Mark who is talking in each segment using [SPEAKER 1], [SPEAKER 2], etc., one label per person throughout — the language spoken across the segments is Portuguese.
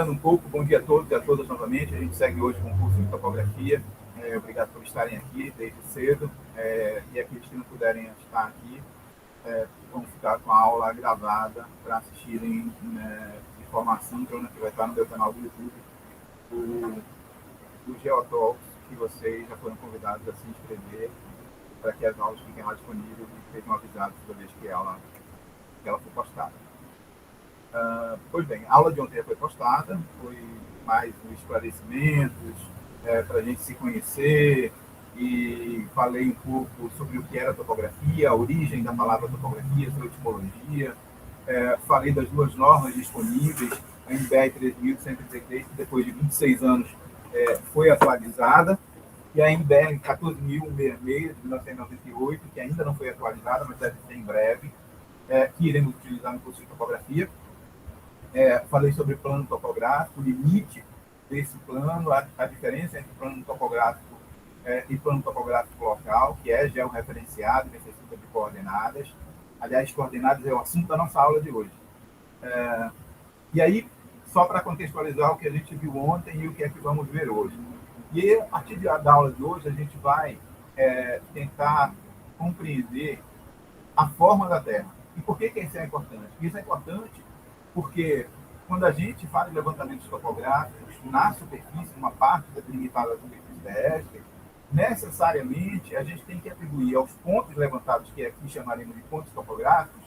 [SPEAKER 1] explicando um pouco, bom dia a todos e a todas novamente. A gente segue hoje com o curso de topografia. Obrigado por estarem aqui desde cedo. E aqueles que não puderem estar aqui, vão ficar com a aula gravada para assistirem de forma assíncrona, que vai estar no meu canal do YouTube, do Geotalks, que vocês já foram convidados a se inscrever para que as aulas fiquem lá disponíveis e sejam avisados toda vez que ela for postada. Pois bem, a aula de ontem foi postada, foi mais um esclarecimentos para a gente se conhecer, e falei um pouco sobre o que era topografia, a origem da palavra topografia, sua etimologia, falei das duas normas disponíveis, a NBR 13.133, que depois de 26 anos foi atualizada, e a NBR 14.166, de 1998, que ainda não foi atualizada, mas deve ser em breve, que iremos utilizar no curso de topografia. Falei sobre plano topográfico, o limite desse plano, a diferença entre plano topográfico e plano topográfico local, que é georreferenciado, necessita de coordenadas. Aliás, coordenadas é o assunto da nossa aula de hoje. E aí, só para contextualizar o que a gente viu ontem e o que é que vamos ver hoje. E aí, a partir da aula de hoje, a gente vai tentar compreender a forma da Terra. E por que isso é importante? Isso é importante porque quando a gente faz levantamentos topográficos na superfície, uma parte delimitada da superfície terrestre, necessariamente a gente tem que atribuir aos pontos levantados, que aqui chamaremos de pontos topográficos,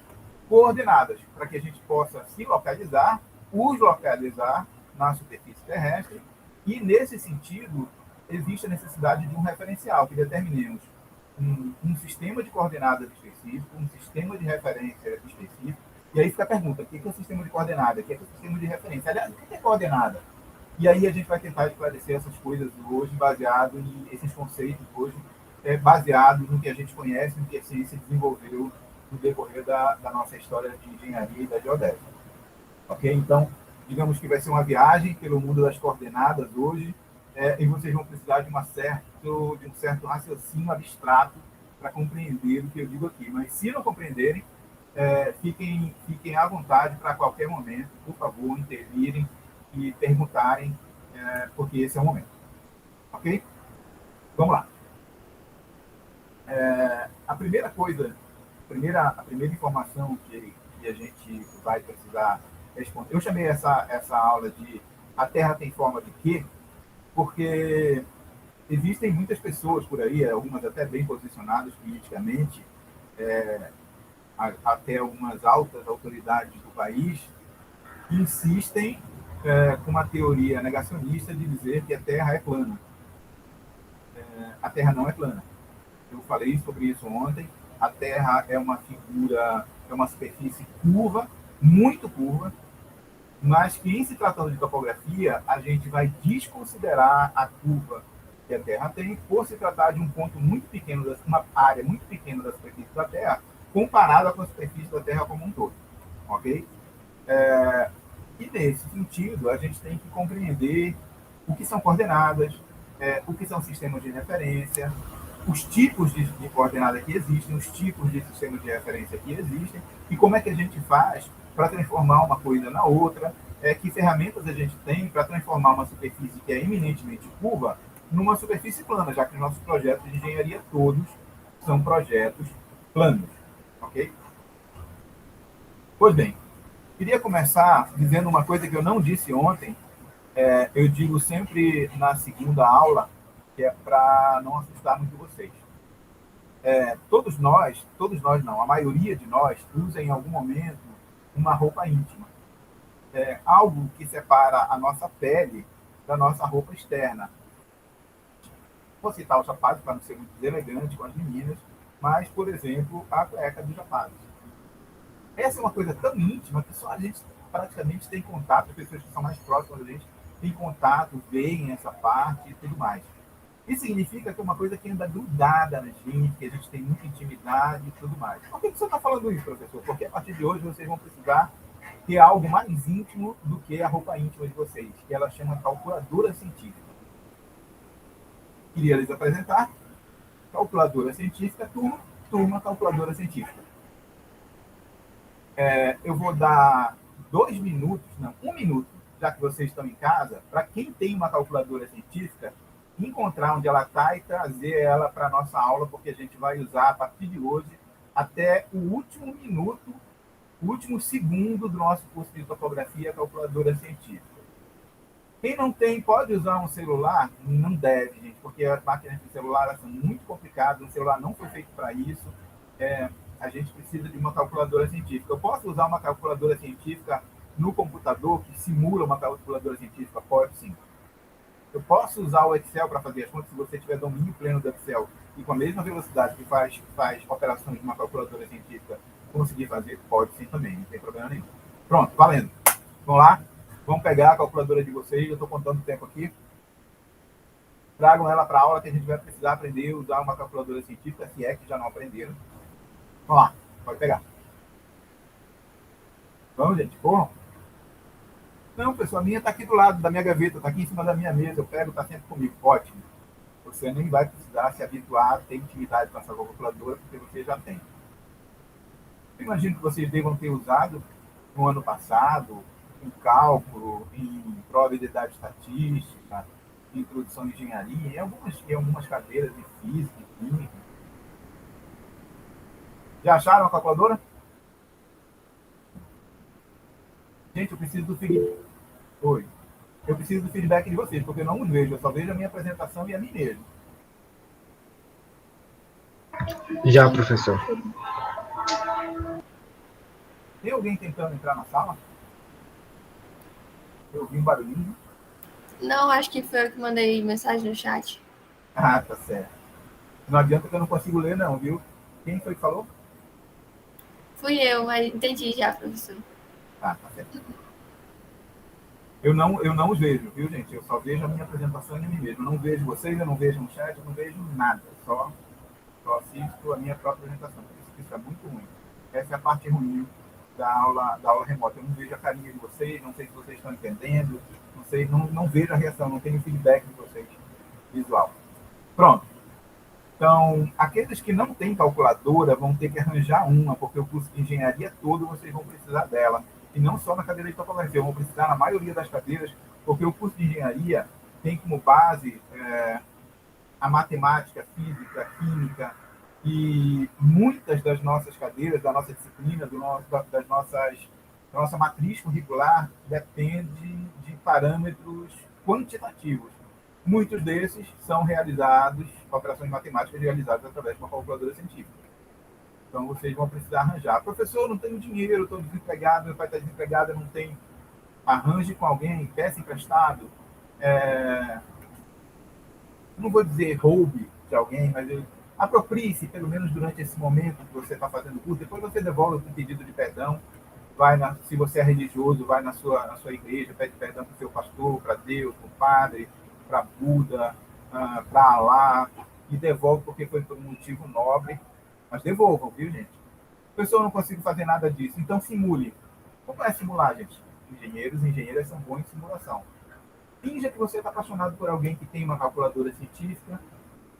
[SPEAKER 1] coordenadas, para que a gente possa se localizar, os localizar na superfície terrestre, e nesse sentido existe a necessidade de um referencial, que determinemos um sistema de coordenadas específico, um sistema de referência específico. E aí fica a pergunta, o que é o sistema de coordenada? O que é o sistema de referência? Aliás, o que é coordenada? E aí a gente vai tentar esclarecer essas coisas hoje, baseado nesses conceitos hoje, baseado no que a gente conhece, no que a ciência desenvolveu no decorrer da nossa história de engenharia e da geodésia. Ok? Então, digamos que vai ser uma viagem pelo mundo das coordenadas hoje, e vocês vão precisar de um certo raciocínio abstrato para compreender o que eu digo aqui. Mas se não compreenderem, fiquem à vontade para qualquer momento, por favor, intervirem e perguntarem, porque esse é o momento. Ok? Vamos lá. A primeira coisa, a primeira informação que a gente vai precisar responder, eu chamei essa aula de A Terra tem forma de quê? Porque existem muitas pessoas por aí, algumas até bem posicionadas politicamente, até algumas altas autoridades do país, que insistem com uma teoria negacionista de dizer que a Terra é plana. A Terra não é plana. Eu falei sobre isso ontem. A Terra é uma figura, é uma superfície curva, muito curva, mas que, em se tratando de topografia, a gente vai desconsiderar a curva que a Terra tem, por se tratar de um ponto muito pequeno, uma área muito pequena da superfície da Terra, comparada com a superfície da Terra como um todo. Ok? E, nesse sentido, a gente tem que compreender o que são coordenadas, o que são sistemas de referência, os tipos de coordenada que existem, os tipos de sistemas de referência que existem, e como é que a gente faz para transformar uma coisa na outra, que ferramentas a gente tem para transformar uma superfície que é eminentemente curva numa superfície plana, já que os nossos projetos de engenharia todos são projetos planos. Ok? Pois bem, queria começar dizendo uma coisa que eu não disse ontem, eu digo sempre na segunda aula, que é para não assustar muito vocês. Todos nós não, a maioria de nós usa em algum momento uma roupa íntima. Algo que separa a nossa pele da nossa roupa externa. Vou citar os rapazes para não ser muito deselegante com as meninas, mas, por exemplo, a cueca dos rapazes. Essa é uma coisa tão íntima que só a gente praticamente tem contato, as pessoas que são mais próximas da gente têm contato, veem essa parte e tudo mais. Isso significa que é uma coisa que anda grudada na gente, que a gente tem muita intimidade e tudo mais. Por que você está falando isso, professor? Porque a partir de hoje vocês vão precisar ter algo mais íntimo do que a roupa íntima de vocês, que ela chama calculadora científica. Queria lhes apresentar calculadora científica, turma calculadora científica. Eu vou dar 2 minutos, não, 1 minuto, já que vocês estão em casa, para quem tem uma calculadora científica, encontrar onde ela está e trazer ela para a nossa aula, porque a gente vai usar a partir de hoje até o último minuto, o último segundo do nosso curso de topografia, a calculadora científica. Quem não tem, pode usar um celular? Não deve, gente, porque as máquinas de celular são muito complicadas, o celular não foi feito para isso. A gente precisa de uma calculadora científica. Eu posso usar uma calculadora científica no computador que simula uma calculadora científica? Pode sim. Eu posso usar o Excel para fazer as contas se você tiver domínio pleno do Excel e com a mesma velocidade que faz operações de uma calculadora científica conseguir fazer? Pode sim também, não tem problema nenhum. Pronto, valendo. Vamos lá? Vamos pegar a calculadora de vocês, eu estou contando o tempo aqui. Tragam ela para a aula que a gente vai precisar aprender a usar uma calculadora científica, se é que já não aprenderam. Vamos lá, pode pegar. Vamos, gente, corram. Não, pessoal, a minha está aqui do lado da minha gaveta, está aqui em cima da minha mesa, eu pego, está sempre comigo. Ótimo. Você nem vai precisar se habituar a ter intimidade com essa calculadora, porque você já tem. Eu imagino que vocês devam ter usado no ano passado, em cálculo, em probabilidade estatística, em introdução à engenharia, em algumas cadeiras de física e química. Já acharam a calculadora? Gente, eu preciso do feedback. Oi. Eu preciso do feedback de vocês, porque eu não os vejo, eu só vejo a minha apresentação e a mim mesmo.
[SPEAKER 2] Já, professor.
[SPEAKER 1] Tem alguém tentando entrar na sala? Eu ouvi um barulhinho.
[SPEAKER 3] Não, acho que foi eu que mandei mensagem no chat.
[SPEAKER 1] Ah, tá certo. Não adianta que eu não consigo ler, não, viu? Quem foi que falou?
[SPEAKER 3] Fui eu, mas entendi já, professor.
[SPEAKER 1] Ah, tá certo. Eu não os vejo, viu, gente? Eu só vejo a minha apresentação e a mim mesmo. Eu não vejo vocês, eu não vejo no chat, eu não vejo nada. Só assisto a minha própria apresentação. Isso é muito ruim. Essa é a parte ruim da aula remota. Eu não vejo a carinha de vocês, não sei se vocês estão entendendo, não sei, não vejo a reação, não tenho feedback de vocês visual. Pronto. Então, aqueles que não têm calculadora vão ter que arranjar uma, porque o curso de engenharia todo vocês vão precisar dela. E não só na cadeira de topografia, vão precisar na maioria das cadeiras, porque o curso de engenharia tem como base a matemática, física, química, e muitas das nossas cadeiras, da nossa disciplina, da nossa matriz curricular, depende de parâmetros quantitativos. Muitos desses são realizados, operações matemáticas realizadas através de uma calculadora científica. Então, vocês vão precisar arranjar. Professor, não tenho dinheiro, estou desempregado, meu pai está desempregado, eu não tenho. Arranje com alguém, peça emprestado. Não vou dizer roube de alguém, mas aproprie-se, pelo menos durante esse momento que você está fazendo o curso. Depois você devolve com pedido de perdão. Se você é religioso, vai na sua igreja, pede perdão para o seu pastor, para Deus, para o padre, para Buda, para Alá, e devolve porque foi por um motivo nobre. Mas devolvam, viu, gente? Pessoal, não consigo fazer nada disso. Então, simule. Como é simular, gente? Engenheiros e engenheiras são bons em simulação. Finja que você está apaixonado por alguém que tem uma calculadora científica.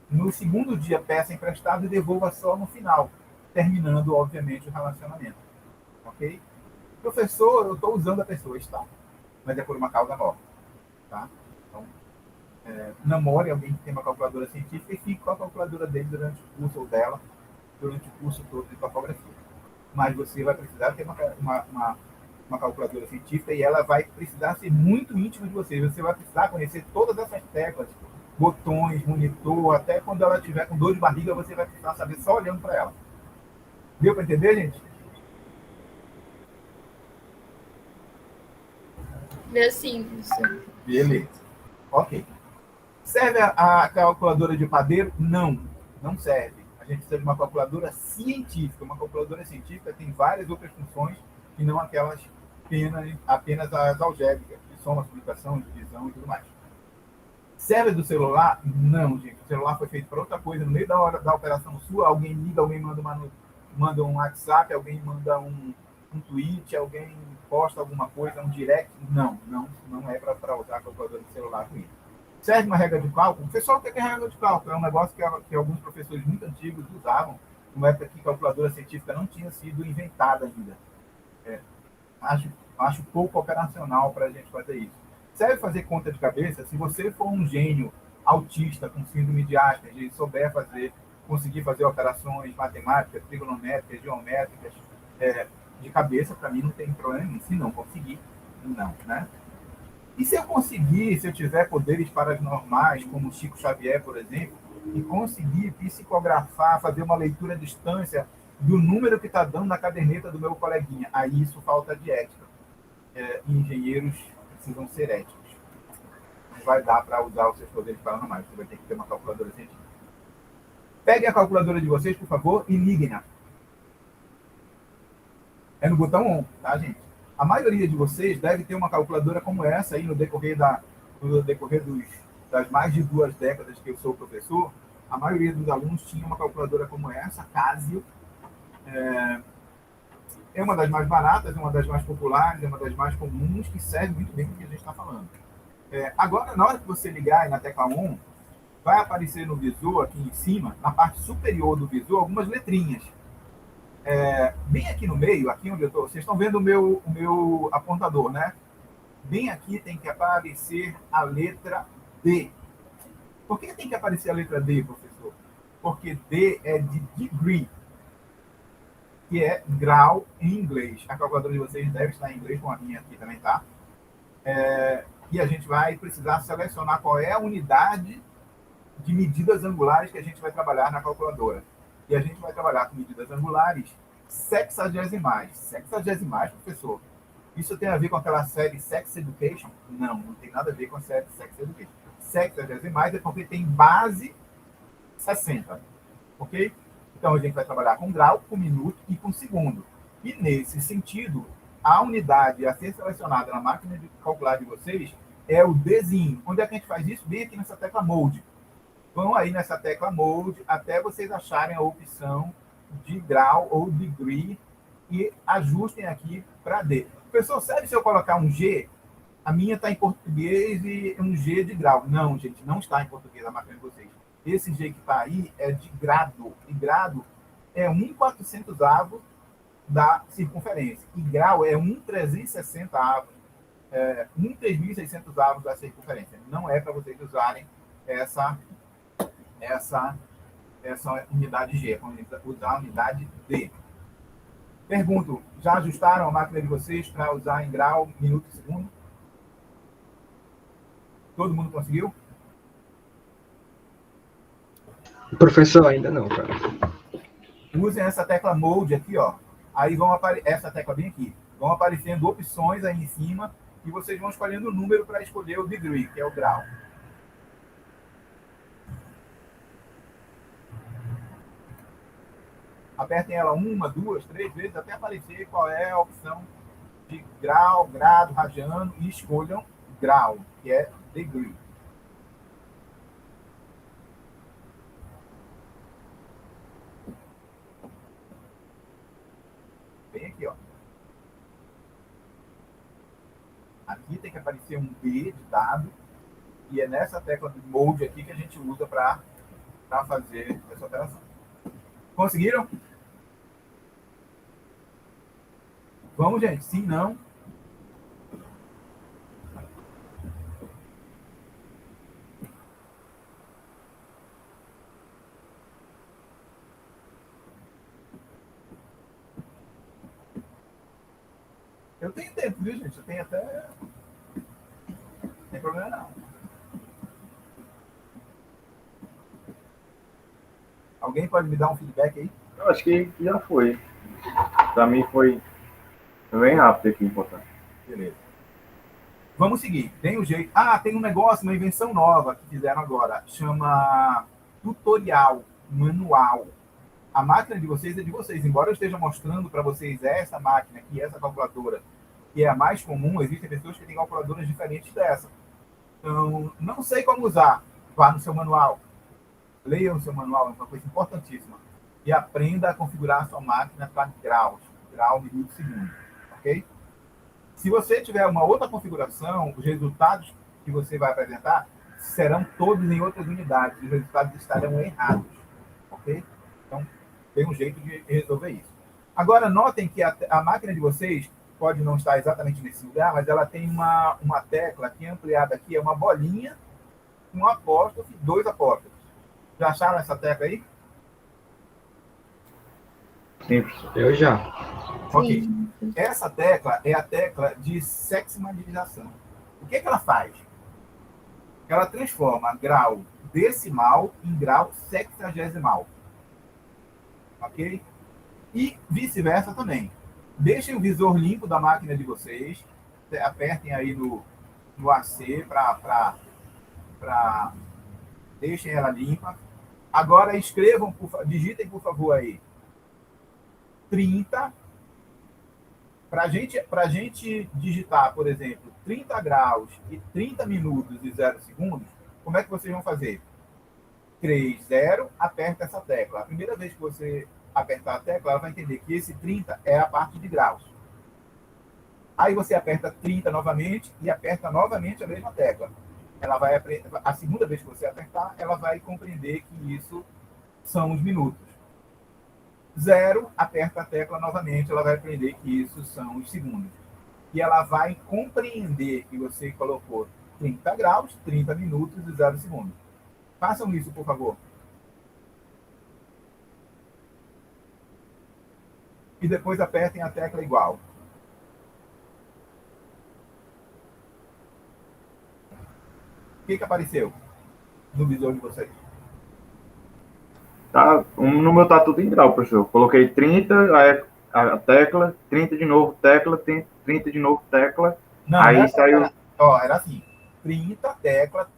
[SPEAKER 1] No segundo dia, peça emprestado e devolva só no final, terminando, obviamente, o relacionamento. Ok? Professor, eu estou usando a pessoa, está. Mas é por uma causa nova. Tá? Então, namore alguém que tem uma calculadora científica e fique com a calculadora dele durante o curso ou dela, durante o curso todo de topografia. Mas você vai precisar ter uma calculadora científica e ela vai precisar ser muito íntima de você. Você vai precisar conhecer todas essas teclas, botões, monitor, até quando ela estiver com dor de barriga, você vai precisar saber só olhando para ela. Deu para entender, gente?
[SPEAKER 3] Deu sim, professor.
[SPEAKER 1] Beleza. Ok. Serve a calculadora de padeiro? Não, não serve. A gente precisa de uma calculadora científica. Uma calculadora científica tem várias outras funções que não aquelas apenas as algébricas, de soma, multiplicação, divisão e tudo mais. Serve do celular? Não, gente. O celular foi feito para outra coisa. No meio da hora da operação sua, alguém liga, alguém manda um WhatsApp, alguém manda um tweet, alguém posta alguma coisa, um direct. Não é para usar a calculadora de celular com isso. Serve uma regra de cálculo? Pessoal, o que é regra de cálculo? É um negócio que alguns professores muito antigos usavam, numa época que calculadora científica não tinha sido inventada ainda. Acho pouco operacional para a gente fazer isso. Serve fazer conta de cabeça se você for um gênio autista com síndrome de Asperger e souber conseguir fazer operações matemáticas, trigonométricas, geométricas de cabeça. Para mim não tem problema. Se não conseguir, não, né? E se eu conseguir, se eu tiver poderes paranormais, como Chico Xavier, por exemplo, e conseguir psicografar, fazer uma leitura à distância do número que está dando na caderneta do meu coleguinha, aí isso falta de ética. Engenheiros precisam ser éticos. Não vai dar para usar os seus poderes paranormais, você vai ter que ter uma calculadora científica. Peguem a calculadora de vocês, por favor, e liguem-na. É no botão ON, tá, gente? A maioria de vocês deve ter uma calculadora como essa aí no decorrer das mais de 2 décadas que eu sou professor. A maioria dos alunos tinha uma calculadora como essa, Casio. É uma das mais baratas, é uma das mais populares, é uma das mais comuns, que serve muito bem para o que a gente está falando. Agora, na hora que você ligar aí na tecla ON, vai aparecer no visor, aqui em cima, na parte superior do visor, algumas letrinhas. Bem aqui no meio, aqui onde eu estou, vocês estão vendo o meu apontador, né? Bem aqui tem que aparecer a letra D. Por que tem que aparecer a letra D, professor? Porque D é de degree, que é grau em inglês. A calculadora de vocês deve estar em inglês, com a minha aqui também, tá? E a gente vai precisar selecionar qual é a unidade de medidas angulares que a gente vai trabalhar na calculadora. E a gente vai trabalhar com medidas angulares sexagesimais. Sexagesimais, professor, isso tem a ver com aquela série Sex Education? Não, não tem nada a ver com a série Sex Education. Sexagesimais é porque tem base 60, ok? Então, a gente vai trabalhar com grau, com minuto e com segundo. E, nesse sentido, a unidade a ser selecionada na máquina de calcular de vocês é o Dzinho. Onde é que a gente faz isso? Bem aqui nessa tecla Mode. Vão aí nessa tecla Mode até vocês acharem a opção de grau ou degree e ajustem aqui para D. Professor, serve se eu colocar um G? A minha está em português e um G de grau. Não, gente, não está em português a máquina de vocês. Esse G que está aí é de grado. E grado é 1/400avo da circunferência. E grau é 1/360avo, 1/3600avo da circunferência. Não é para vocês usarem essa unidade G, é para usar a unidade D. Pergunto, já ajustaram a máquina de vocês para usar em grau, minuto e segundo? Todo mundo conseguiu?
[SPEAKER 2] Professor, ainda não, cara.
[SPEAKER 1] Usem essa tecla Mode aqui, ó. Aí essa tecla bem aqui. Vão aparecendo opções aí em cima e vocês vão escolhendo o número para escolher o degree, que é o grau. Apertem ela 1, 2, 3 vezes até aparecer qual é a opção de grau, grado, radiano e escolham grau, que é degree. Bem aqui, ó. Aqui tem que aparecer um B de dado e é nessa tecla de Mode aqui que a gente usa para fazer essa operação. Conseguiram? Vamos, gente. Sim, não? Eu tenho tempo, viu, gente? Eu tenho até... Não tem problema, não. Alguém pode me dar um feedback aí?
[SPEAKER 4] Eu acho que já foi. Para mim foi bem rápido aqui, importante.
[SPEAKER 1] Beleza. Vamos seguir. Tem um jeito. Tem um negócio, uma invenção nova que fizeram agora. Chama tutorial, manual. A máquina de vocês é de vocês. Embora eu esteja mostrando para vocês essa máquina aqui, essa calculadora, que é a mais comum, existem pessoas que têm calculadoras diferentes dessa. Então, não sei como usar. Vá no seu manual. Leia o seu manual, é uma coisa importantíssima. E aprenda a configurar a sua máquina para graus. Grau, minuto, segundo. Ok? Se você tiver uma outra configuração, os resultados que você vai apresentar serão todos em outras unidades. Os resultados estarão errados. Ok? Então, tem um jeito de resolver isso. Agora, notem que a máquina de vocês pode não estar exatamente nesse lugar, mas ela tem uma tecla que é ampliada aqui, é uma bolinha, um apóstrofe, 2 apóstrofos. Já acharam essa tecla aí?
[SPEAKER 4] Sim, professor.
[SPEAKER 2] Eu já.
[SPEAKER 1] Ok.
[SPEAKER 3] Sim.
[SPEAKER 1] Essa tecla é a tecla de seximalização. O que ela faz? Ela transforma grau decimal em grau sexagesimal. Ok? E vice-versa também. Deixem o visor limpo da máquina de vocês. Apertem aí no AC para deixem ela limpa. Agora escrevam, digitem por favor aí 30. Para a gente digitar, por exemplo, 30 graus e 30 minutos e 0 segundos, como é que vocês vão fazer? 3, 0, aperta essa tecla. A primeira vez que você apertar a tecla, ela vai entender que esse 30 é a parte de graus. Aí você aperta 30 novamente e aperta novamente a mesma tecla. Ela vai, a segunda vez que você apertar, ela vai compreender que isso são os minutos. 0, aperta a tecla novamente, ela vai aprender que isso são os segundos. E ela vai compreender que você colocou 30 graus, 30 minutos e 0 segundos. Façam isso, por favor. E depois apertem a tecla igual. O que apareceu no visor de vocês?
[SPEAKER 4] Tá, no meu tá tudo em grau, professor. Coloquei 30, aí a tecla, 30 de novo, tecla, 30 de novo, tecla.
[SPEAKER 1] Não,
[SPEAKER 4] aí
[SPEAKER 1] era,
[SPEAKER 4] saiu.
[SPEAKER 1] era assim. 30 tecla,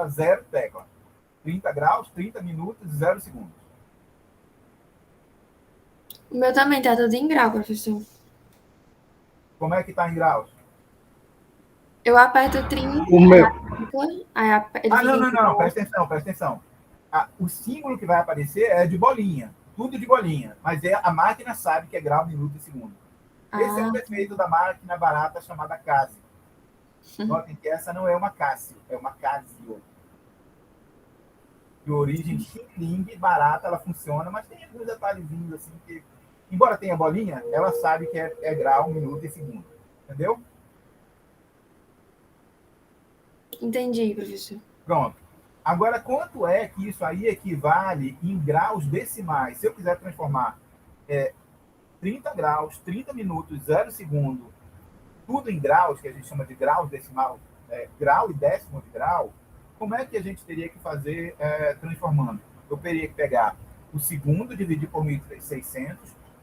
[SPEAKER 1] 0 tecla. 30 graus, 30 minutos e 0 segundos.
[SPEAKER 3] O meu também tá tudo em grau, professor.
[SPEAKER 1] Como é que está em graus?
[SPEAKER 3] Eu aperto 30,
[SPEAKER 2] O meu.
[SPEAKER 3] aí ele fica
[SPEAKER 1] Não.
[SPEAKER 3] em grau.
[SPEAKER 1] Presta atenção. O símbolo que vai aparecer é de bolinha. Tudo de bolinha. Mas a máquina sabe que é grau, minuto e segundo. Esse é o defeito da máquina barata chamada Casio. Notem que essa não é uma Casio, é uma Casio. De origem Xing barata, ela funciona, mas tem alguns detalhezinhos assim que, embora tenha bolinha, ela sabe que é grau, minuto e segundo. Entendeu?
[SPEAKER 3] Entendi, professor.
[SPEAKER 1] Pronto. Agora, quanto é que isso aí equivale em graus decimais? Se eu quiser transformar 30 graus, 30 minutos, 0 segundo, tudo em graus, que a gente chama de graus decimal, grau e décimo de grau, como é que a gente teria que fazer transformando? Eu teria que pegar o segundo, dividir por 1.600,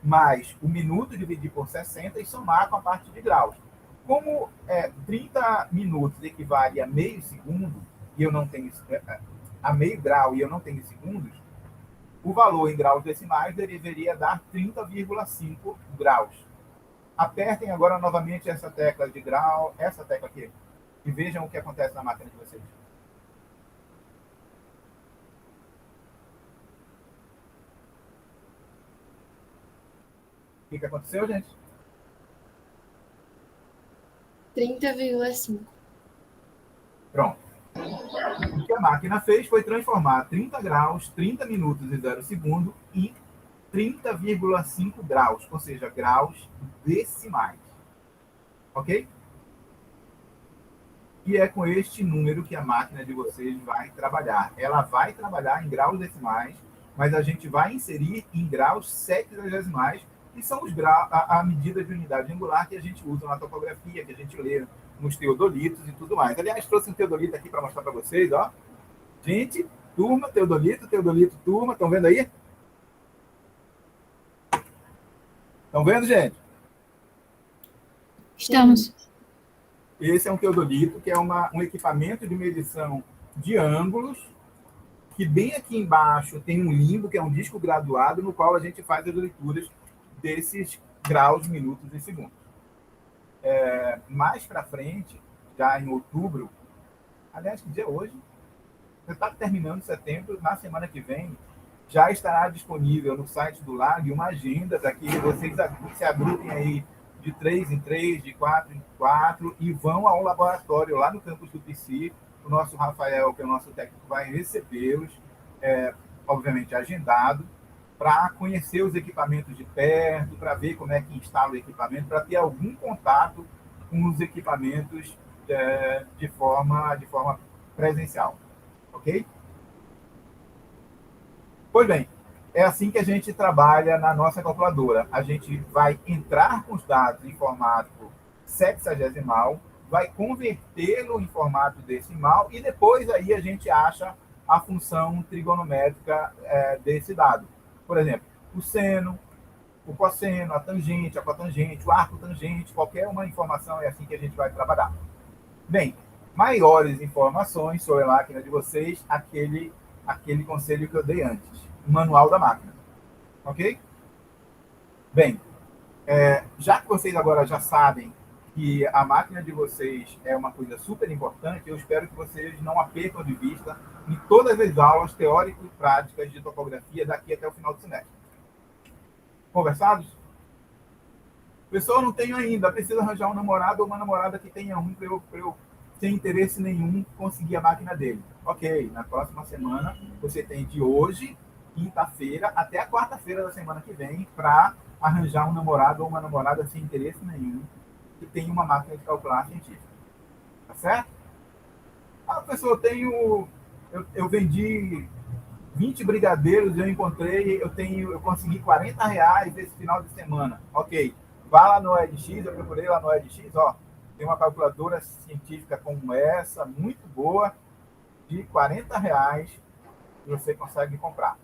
[SPEAKER 1] mais o minuto, dividir por 60 e somar com a parte de graus. Como 30 minutos equivale a meio segundo, e eu não tenho a meio grau e eu não tenho segundos, o valor em graus decimais deveria dar 30,5 graus. Apertem agora novamente essa tecla de grau, essa tecla aqui, e vejam o que acontece na máquina de vocês. O que aconteceu, gente?
[SPEAKER 3] 30,5.
[SPEAKER 1] Pronto. O que a máquina fez foi transformar 30 graus, 30 minutos e 0 segundo em 30,5 graus, ou seja, graus decimais. Ok? E é com este número que a máquina de vocês vai trabalhar. Ela vai trabalhar em graus decimais, mas a gente vai inserir em graus sexagesimais, que são os graus, a medida de unidade angular que a gente usa na topografia, que a gente lê nos teodolitos e tudo mais. Aliás, trouxe um teodolito aqui para mostrar para vocês, ó. Gente, turma, teodolito, turma, estão vendo aí? Estão vendo, gente?
[SPEAKER 3] Estamos.
[SPEAKER 1] Esse é um teodolito, que é um equipamento de medição de ângulos, que bem aqui embaixo tem um limbo, que é um disco graduado, no qual a gente faz as leituras desses graus, minutos e segundos. Mais para frente, já em outubro, aliás, que dia é hoje? Você está terminando setembro, na semana que vem, já estará disponível no site do LAG uma agenda para que vocês se agrupem aí de 3 em 3, de 4 em 4, e vão ao laboratório lá no campus do PC. O nosso Rafael, que é o nosso técnico, vai recebê-los, obviamente agendado, para conhecer os equipamentos de perto, para ver como é que instala o equipamento, para ter algum contato com os equipamentos de forma presencial. Ok? Pois bem, é assim que a gente trabalha na nossa calculadora. A gente vai entrar com os dados em formato sexagesimal, vai convertê-lo em formato decimal e depois aí a gente acha a função trigonométrica desse dado. Por exemplo, o seno, o cosseno, a tangente, a cotangente, o arco tangente, qualquer uma informação é assim que a gente vai trabalhar. Bem, maiores informações sobre a máquina de vocês, aquele conselho que eu dei antes, o manual da máquina. Ok? Bem, já que vocês agora já sabem que a máquina de vocês é uma coisa super importante, eu espero que vocês não a percam de vista em todas as aulas teóricas e práticas de topografia daqui até o final do semestre. Conversados? Pessoal, não tenho ainda. Precisa arranjar um namorado ou uma namorada que tenha um para eu, sem interesse nenhum, conseguir a máquina dele. Ok, na próxima semana você tem de hoje, quinta-feira, até a quarta-feira da semana que vem para arranjar um namorado ou uma namorada sem interesse nenhum que tenha uma máquina de calcular científica. Tá certo? Ah, pessoal, eu vendi 20 brigadeiros, eu consegui R$ 40 esse final de semana. Ok, vá lá no OLX, eu procurei lá no OLX, ó, tem uma calculadora científica como essa, muito boa, de R$ 40 que você consegue comprar.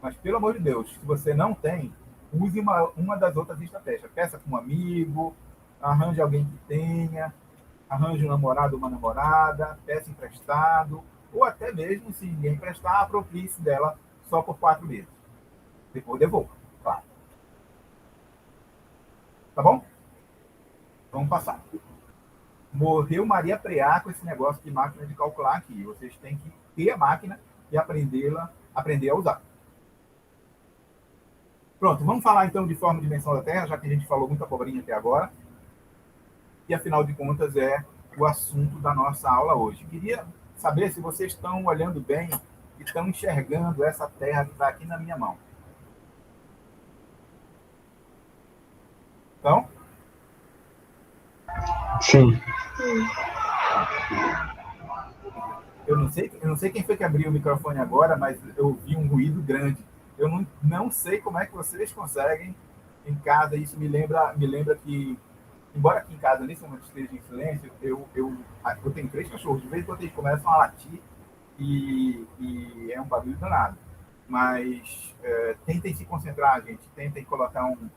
[SPEAKER 1] Mas, pelo amor de Deus, se você não tem, use uma das outras estratégias. Peça com um amigo, arranje alguém que tenha, arranje um namorado ou uma namorada, peça emprestado, ou até mesmo, se ninguém emprestar, aproprie-se dela só por 4 meses. Depois devolva, claro. Tá bom? Vamos passar. Morreu Maria Preá com esse negócio de máquina de calcular aqui. Vocês têm que ter a máquina e aprender a usar. Pronto, vamos falar então de forma e dimensão da Terra, já que a gente falou muita abobrinha até agora. E afinal de contas é o assunto da nossa aula hoje. Queria saber se vocês estão olhando bem e estão enxergando essa Terra que está aqui na minha mão. Então?
[SPEAKER 2] Sim.
[SPEAKER 1] Eu não sei quem foi que abriu o microfone agora, mas eu ouvi um ruído grande. Eu não sei como é que vocês conseguem em casa. Isso me lembra que, embora aqui em casa nesse momento esteja em silêncio, eu tenho 3 cachorros. De vez em quando eles começam a latir e é um barulho danado. Mas tentem se concentrar, gente. Tentem colocar um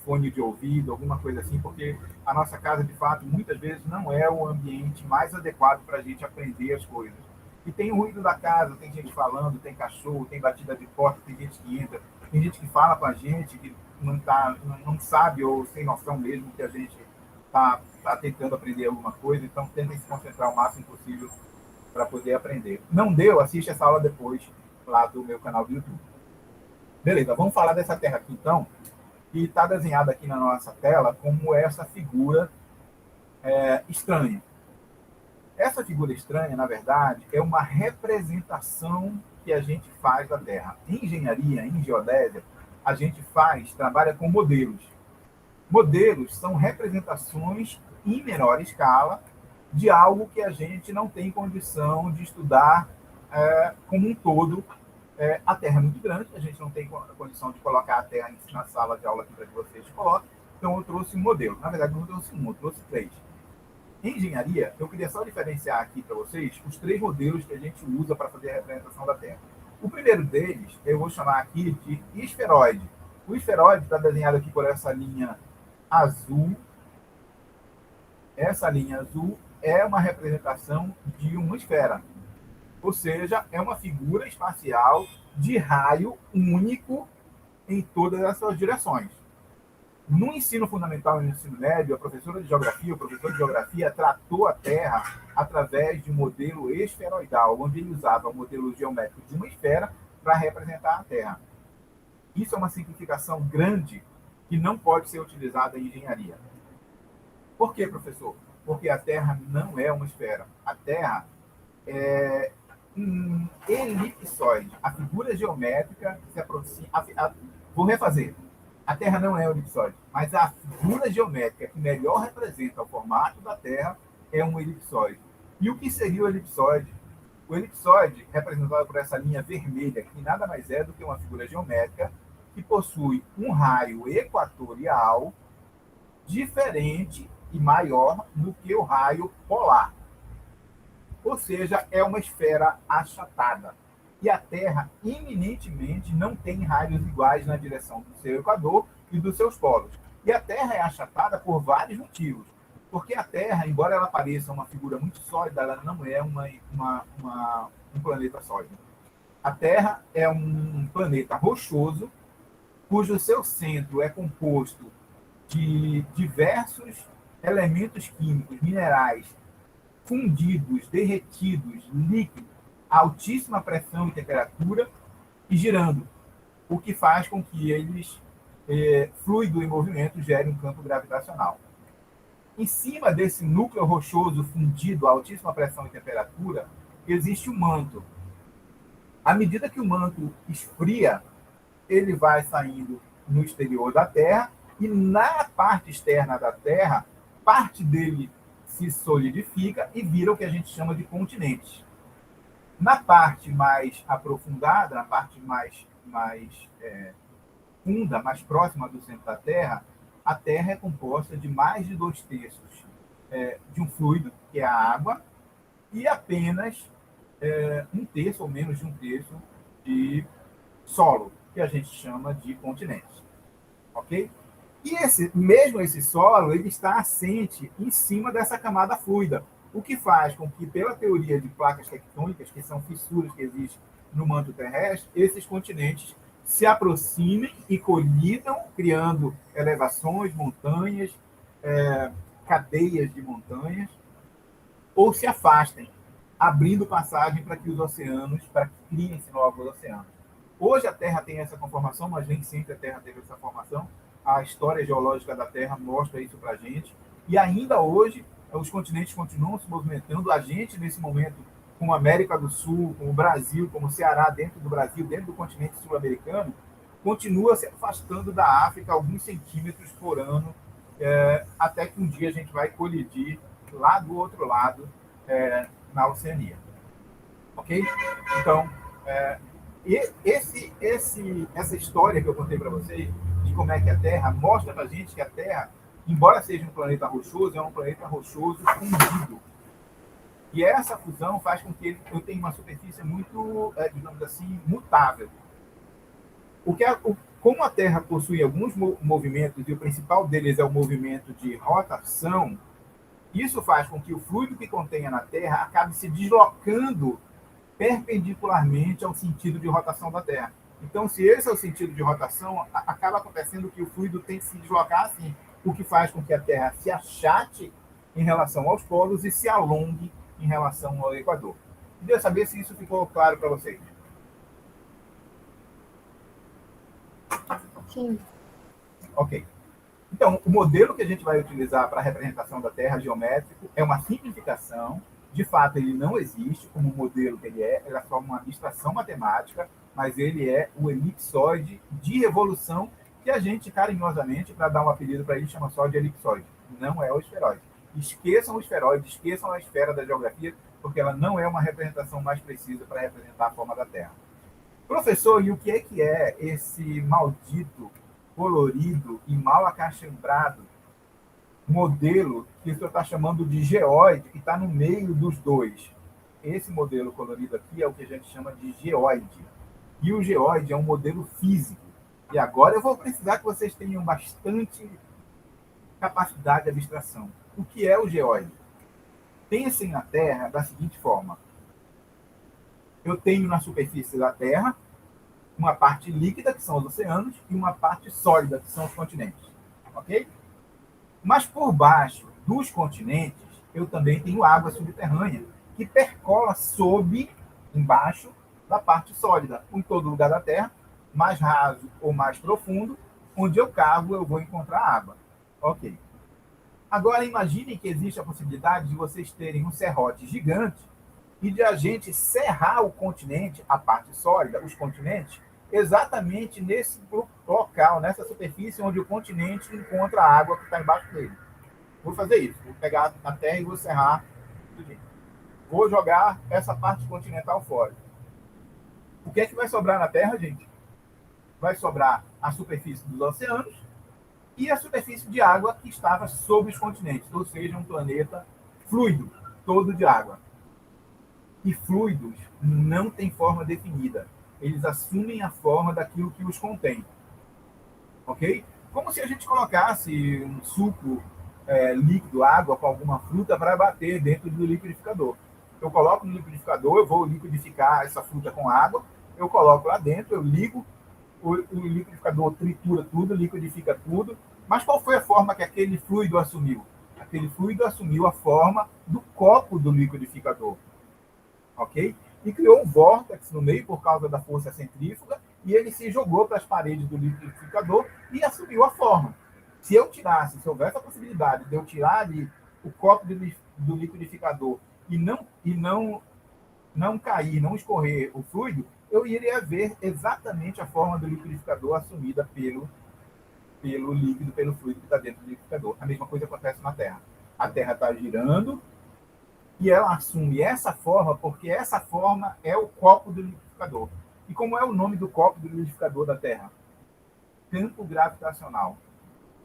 [SPEAKER 1] fone de ouvido, alguma coisa assim, porque a nossa casa, de fato, muitas vezes não é o ambiente mais adequado para a gente aprender as coisas. E tem o ruído da casa, tem gente falando, tem cachorro, tem batida de porta, tem gente que entra, tem gente que fala com a gente, que não sabe ou sem noção mesmo que a gente está tentando aprender alguma coisa, então tentem se concentrar o máximo possível para poder aprender. Não deu? Assiste essa aula depois lá do meu canal do YouTube. Beleza, vamos falar dessa Terra aqui então, que está desenhada aqui na nossa tela como essa figura estranha. Essa figura estranha, na verdade, é uma representação que a gente faz da Terra. Em engenharia, em geodésia, a gente trabalha com modelos. Modelos são representações em menor escala de algo que a gente não tem condição de estudar como um todo. A Terra é muito grande, a gente não tem condição de colocar a Terra na sala de aula aqui para que vocês coloquem, então eu trouxe um modelo. Na verdade, não trouxe um, eu trouxe 3. Em engenharia, eu queria só diferenciar aqui para vocês os 3 modelos que a gente usa para fazer a representação da Terra. O primeiro deles, eu vou chamar aqui de esferoide. O esferoide está desenhado aqui por essa linha azul. Essa linha azul é uma representação de uma esfera. Ou seja, é uma figura espacial de raio único em todas as suas direções. No ensino fundamental e no ensino médio, a professora de geografia, o professor de geografia tratou a Terra através de um modelo esferoidal, onde ele usava o modelo geométrico de uma esfera para representar a Terra. Isso é uma simplificação grande que não pode ser utilizada em engenharia. Por quê, professor? Porque a Terra não é uma esfera. A Terra um elipsoide. A figura geométrica se aproxima. Vou refazer. A Terra não é um elipsoide, mas a figura geométrica que melhor representa o formato da Terra é um elipsoide. E o que seria o elipsoide? O elipsoide, representado por essa linha vermelha, que nada mais é do que uma figura geométrica que possui um raio equatorial diferente e maior do que o raio polar. Ou seja, é uma esfera achatada. E a Terra, eminentemente, não tem raios iguais na direção do seu equador e dos seus polos. E a Terra é achatada por vários motivos. Porque a Terra, embora ela pareça uma figura muito sólida, ela não é um planeta sólido. A Terra é um planeta rochoso, cujo seu centro é composto de diversos elementos químicos, minerais, fundidos, derretidos, líquidos, a altíssima pressão e temperatura e girando, o que faz com que eles, fluido em movimento, gerem um campo gravitacional. Em cima desse núcleo rochoso fundido a altíssima pressão e temperatura, existe um manto. À medida que o manto esfria, ele vai saindo no exterior da Terra e na parte externa da Terra, parte dele se solidifica e vira o que a gente chama de continentes. Na parte mais aprofundada, na parte mais funda, mais próxima do centro da Terra, a Terra é composta de mais de 2/3 de um fluido, que é a água, e apenas 1/3 ou menos de 1/3 de solo, que a gente chama de continente. Ok? E esse solo ele está assente em cima dessa camada fluida, o que faz com que, pela teoria de placas tectônicas, que são fissuras que existem no manto terrestre, esses continentes se aproximem e colidam, criando elevações, montanhas, cadeias de montanhas, ou se afastem, abrindo passagem para que os oceanos, para que criem-se novos oceanos. Hoje a Terra tem essa conformação, mas nem sempre a Terra teve essa formação. A história geológica da Terra mostra isso para a gente. E ainda hoje, os continentes continuam se movimentando. A gente, nesse momento, como América do Sul, como Brasil, como Ceará, dentro do Brasil, dentro do continente sul-americano, continua se afastando da África alguns centímetros por ano, até que um dia a gente vai colidir lá do outro lado, na Oceania. Ok? Então, essa história que eu contei para vocês, de como é que a Terra mostra para a gente que a Terra, embora seja um planeta rochoso, é um planeta rochoso fundido. E essa fusão faz com que eu tenha uma superfície muito, digamos assim, mutável. Como a Terra possui alguns movimentos, e o principal deles é o movimento de rotação, isso faz com que o fluido que contenha na Terra acabe se deslocando perpendicularmente ao sentido de rotação da Terra. Então, se esse é o sentido de rotação, acaba acontecendo que o fluido tem que se deslocar assim, o que faz com que a Terra se achate em relação aos polos e se alongue em relação ao Equador. Queria saber se isso ficou claro para vocês.
[SPEAKER 3] Sim.
[SPEAKER 1] Ok. Então, o modelo que a gente vai utilizar para a representação da Terra geométrico é uma simplificação. De fato, ele não existe como modelo que ele é só uma abstração matemática, mas ele é o elipsoide de revolução que a gente, carinhosamente, para dar um apelido para ele, chama só de elipsoide. Não é o esferoide. Esqueçam o esferoide, esqueçam a esfera da geografia, porque ela não é uma representação mais precisa para representar a forma da Terra. Professor, e o que é esse maldito, colorido e mal acachembrado modelo que o senhor está chamando de geóide, que está no meio dos dois? Esse modelo colorido aqui é o que a gente chama de geóide. E o geóide é um modelo físico. E agora eu vou precisar que vocês tenham bastante capacidade de abstração. O que é o geóide? Pensem na Terra da seguinte forma. Eu tenho na superfície da Terra uma parte líquida, que são os oceanos, e uma parte sólida, que são os continentes. Ok? Mas por baixo dos continentes, eu também tenho água subterrânea, que percola embaixo da parte sólida, em todo lugar da Terra, mais raso ou mais profundo, onde eu cavo, eu vou encontrar água. Ok. Agora, imaginem que existe a possibilidade de vocês terem um serrote gigante e de a gente serrar o continente, a parte sólida, os continentes, exatamente nesse local, nessa superfície onde o continente encontra a água que está embaixo dele. Vou fazer isso. Vou pegar a terra e vou serrar. Vou jogar essa parte continental fora. O que é que vai sobrar na Terra, gente? Vai sobrar a superfície dos oceanos e a superfície de água que estava sobre os continentes, ou seja, um planeta fluido, todo de água. E fluidos não têm forma definida. Eles assumem a forma daquilo que os contém. Ok? Como se a gente colocasse um suco líquido, água, com alguma fruta para bater dentro do liquidificador. Eu coloco no liquidificador, eu vou liquidificar essa fruta com água, eu coloco lá dentro, eu ligo, o liquidificador tritura tudo, liquidifica tudo. Mas qual foi a forma que aquele fluido assumiu? Aquele fluido assumiu a forma do copo do liquidificador. Ok? E criou um vórtex no meio por causa da força centrífuga, e ele se jogou para as paredes do liquidificador e assumiu a forma. Se houvesse a possibilidade de eu tirar ali o copo do liquidificador e não cair, não escorrer o fluido, eu iria ver exatamente a forma do liquidificador assumida pelo líquido, pelo fluido que está dentro do liquidificador. A mesma coisa acontece na Terra. A Terra está girando e ela assume essa forma porque essa forma é o copo do liquidificador. E como é o nome do copo do liquidificador da Terra? Campo gravitacional.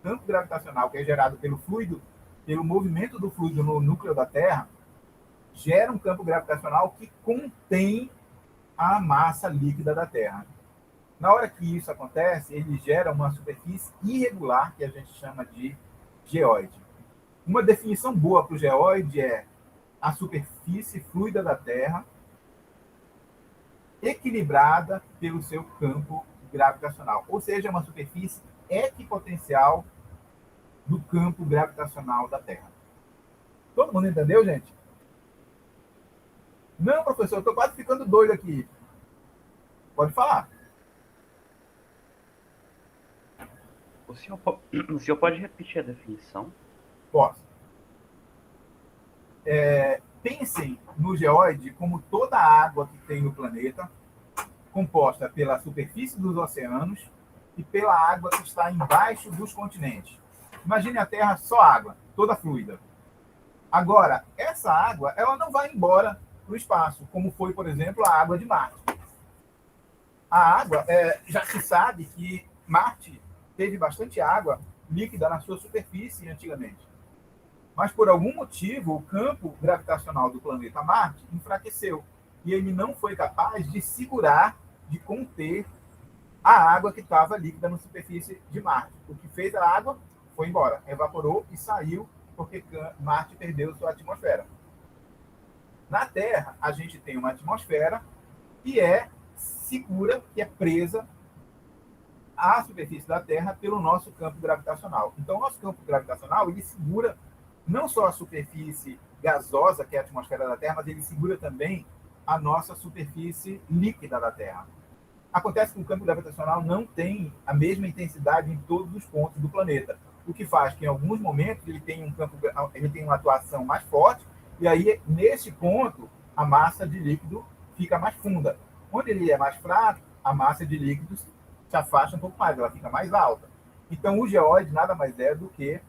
[SPEAKER 1] Campo gravitacional que é gerado pelo fluido, pelo movimento do fluido no núcleo da Terra, gera um campo gravitacional que contém a massa líquida da Terra. Na hora que isso acontece, ele gera uma superfície irregular, que a gente chama de geóide. Uma definição boa para o geóide é a superfície fluida da Terra equilibrada pelo seu campo gravitacional. Ou seja, uma superfície equipotencial do campo gravitacional da Terra. Todo mundo entendeu, gente? Não, professor, eu estou quase ficando doido aqui. Pode falar.
[SPEAKER 5] O senhor pode repetir a definição?
[SPEAKER 1] Posso. Pensem no geóide como toda a água que tem no planeta, composta pela superfície dos oceanos e pela água que está embaixo dos continentes. Imagine a Terra só água, toda fluida. Agora, essa água ela não vai embora para o espaço, como foi, por exemplo, a água de Marte. A água, já se sabe que Marte teve bastante água líquida na sua superfície antigamente. Mas, por algum motivo, o campo gravitacional do planeta Marte enfraqueceu. E ele não foi capaz de segurar, de conter a água que estava líquida na superfície de Marte. O que fez a água foi embora, evaporou e saiu, porque Marte perdeu sua atmosfera. Na Terra, a gente tem uma atmosfera que é segura, que é presa à superfície da Terra pelo nosso campo gravitacional. Então, o nosso campo gravitacional, ele segura não só a superfície gasosa, que é a atmosfera da Terra, mas ele segura também a nossa superfície líquida da Terra. Acontece que o campo gravitacional não tem a mesma intensidade em todos os pontos do planeta, o que faz que, em alguns momentos, ele tem uma atuação mais forte, e aí, nesse ponto, a massa de líquido fica mais funda. Onde ele é mais fraco, a massa de líquidos se afasta um pouco mais, ela fica mais alta. Então, o geóide nada mais é do que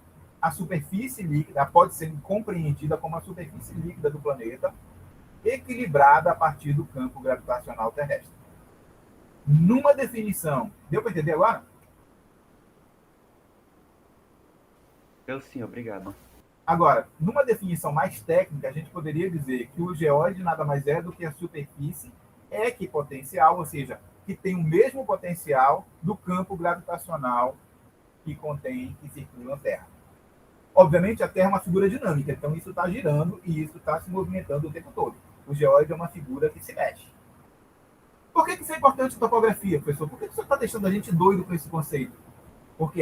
[SPEAKER 1] a superfície líquida, pode ser compreendida como a superfície líquida do planeta, equilibrada a partir do campo gravitacional terrestre. Numa definição, deu para entender agora?
[SPEAKER 5] Eu sim, obrigado.
[SPEAKER 1] Agora, numa definição mais técnica, a gente poderia dizer que o geóide nada mais é do que a superfície equipotencial, ou seja, que tem o mesmo potencial do campo gravitacional que circula na Terra. Obviamente, a Terra é uma figura dinâmica, então isso está girando e isso está se movimentando o tempo todo. O geóide é uma figura que se mexe. Por que isso é importante em topografia, professor? Por que você está deixando a gente doido com esse conceito? Porque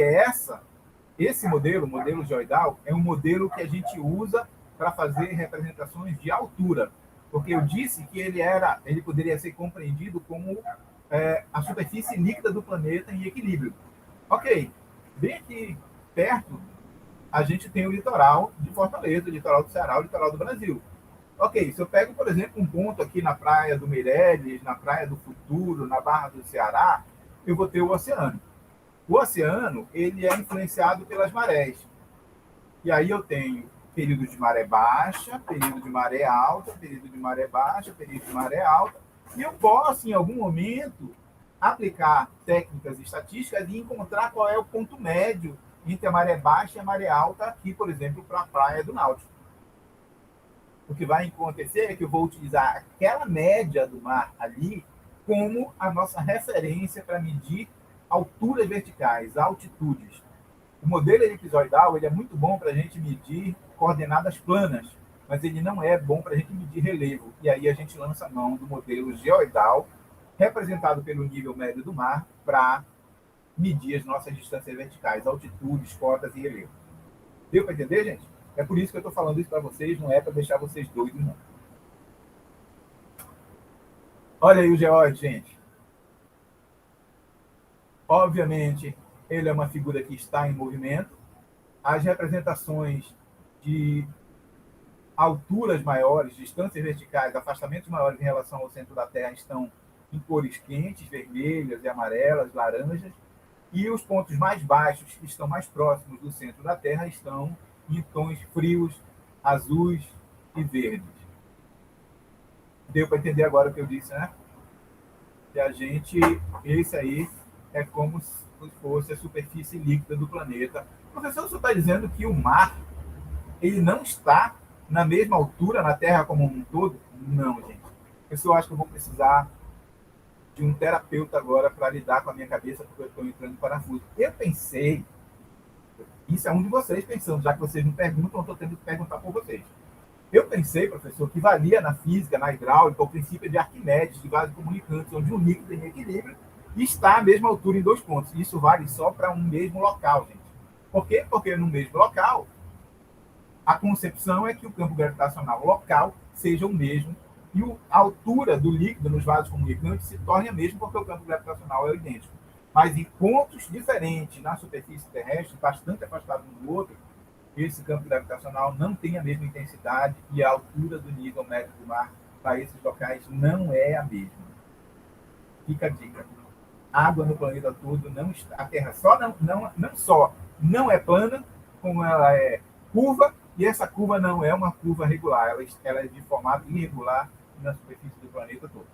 [SPEAKER 1] esse modelo, o modelo geoidal, é um modelo que a gente usa para fazer representações de altura. Porque eu disse que ele poderia ser compreendido como a superfície líquida do planeta em equilíbrio. Ok, bem aqui perto, a gente tem o litoral de Fortaleza, o litoral do Ceará, o litoral do Brasil. Ok, se eu pego, por exemplo, um ponto aqui na Praia do Meireles, na Praia do Futuro, na Barra do Ceará, eu vou ter o oceano. O oceano, ele é influenciado pelas marés. E aí eu tenho período de maré baixa, período de maré alta, período de maré baixa, período de maré alta. E eu posso, em algum momento, aplicar técnicas estatísticas e encontrar qual é o ponto médio entre a maré baixa e a maré alta aqui, por exemplo, para a Praia do Náutico. O que vai acontecer é que eu vou utilizar aquela média do mar ali como a nossa referência para medir alturas verticais, altitudes. O modelo elipsoidal ele é muito bom para a gente medir coordenadas planas, mas ele não é bom para a gente medir relevo. E aí a gente lança a mão do modelo geoidal, representado pelo nível médio do mar, para medir as nossas distâncias verticais, altitudes, cotas e relevo. Deu para entender, gente? É por isso que eu estou falando isso para vocês, não é para deixar vocês doidos, não. Olha aí o geóide, gente. Obviamente, ele é uma figura que está em movimento. As representações de alturas maiores, distâncias verticais, afastamentos maiores em relação ao centro da Terra estão em cores quentes, vermelhas e amarelas, laranjas. E os pontos mais baixos, que estão mais próximos do centro da Terra, estão em tons frios, azuis e verdes. Deu para entender agora o que eu disse, né? Que a gente, esse aí é como se fosse a superfície líquida do planeta. Professor, você está dizendo que o mar ele não está na mesma altura na Terra como um todo? Não, gente. Eu acho que eu vou precisar de um terapeuta agora para lidar com a minha cabeça, porque eu estou entrando em parafuso. Eu pensei, isso é um de vocês pensando, já que vocês me perguntam, eu estou tendo que perguntar por vocês. Eu pensei, professor, que valia na física, na hidráulica, o princípio de Arquimedes, de vasos comunicantes, onde um líquido em equilíbrio está à mesma altura em dois pontos. Isso vale só para um mesmo local, gente. Por quê? Porque no mesmo local, a concepção é que o campo gravitacional local seja o mesmo e a altura do líquido nos vasos comunicantes se torne a mesma, porque o campo gravitacional é idêntico. Mas em pontos diferentes na superfície terrestre, bastante afastados um do outro, esse campo gravitacional não tem a mesma intensidade e a altura do nível médio do mar para esses locais não é a mesma. Fica a dica. Água no planeta todo não está. A Terra só não é plana, como ela é curva, e essa curva não é uma curva regular, ela é de formato irregular na superfície do planeta todo.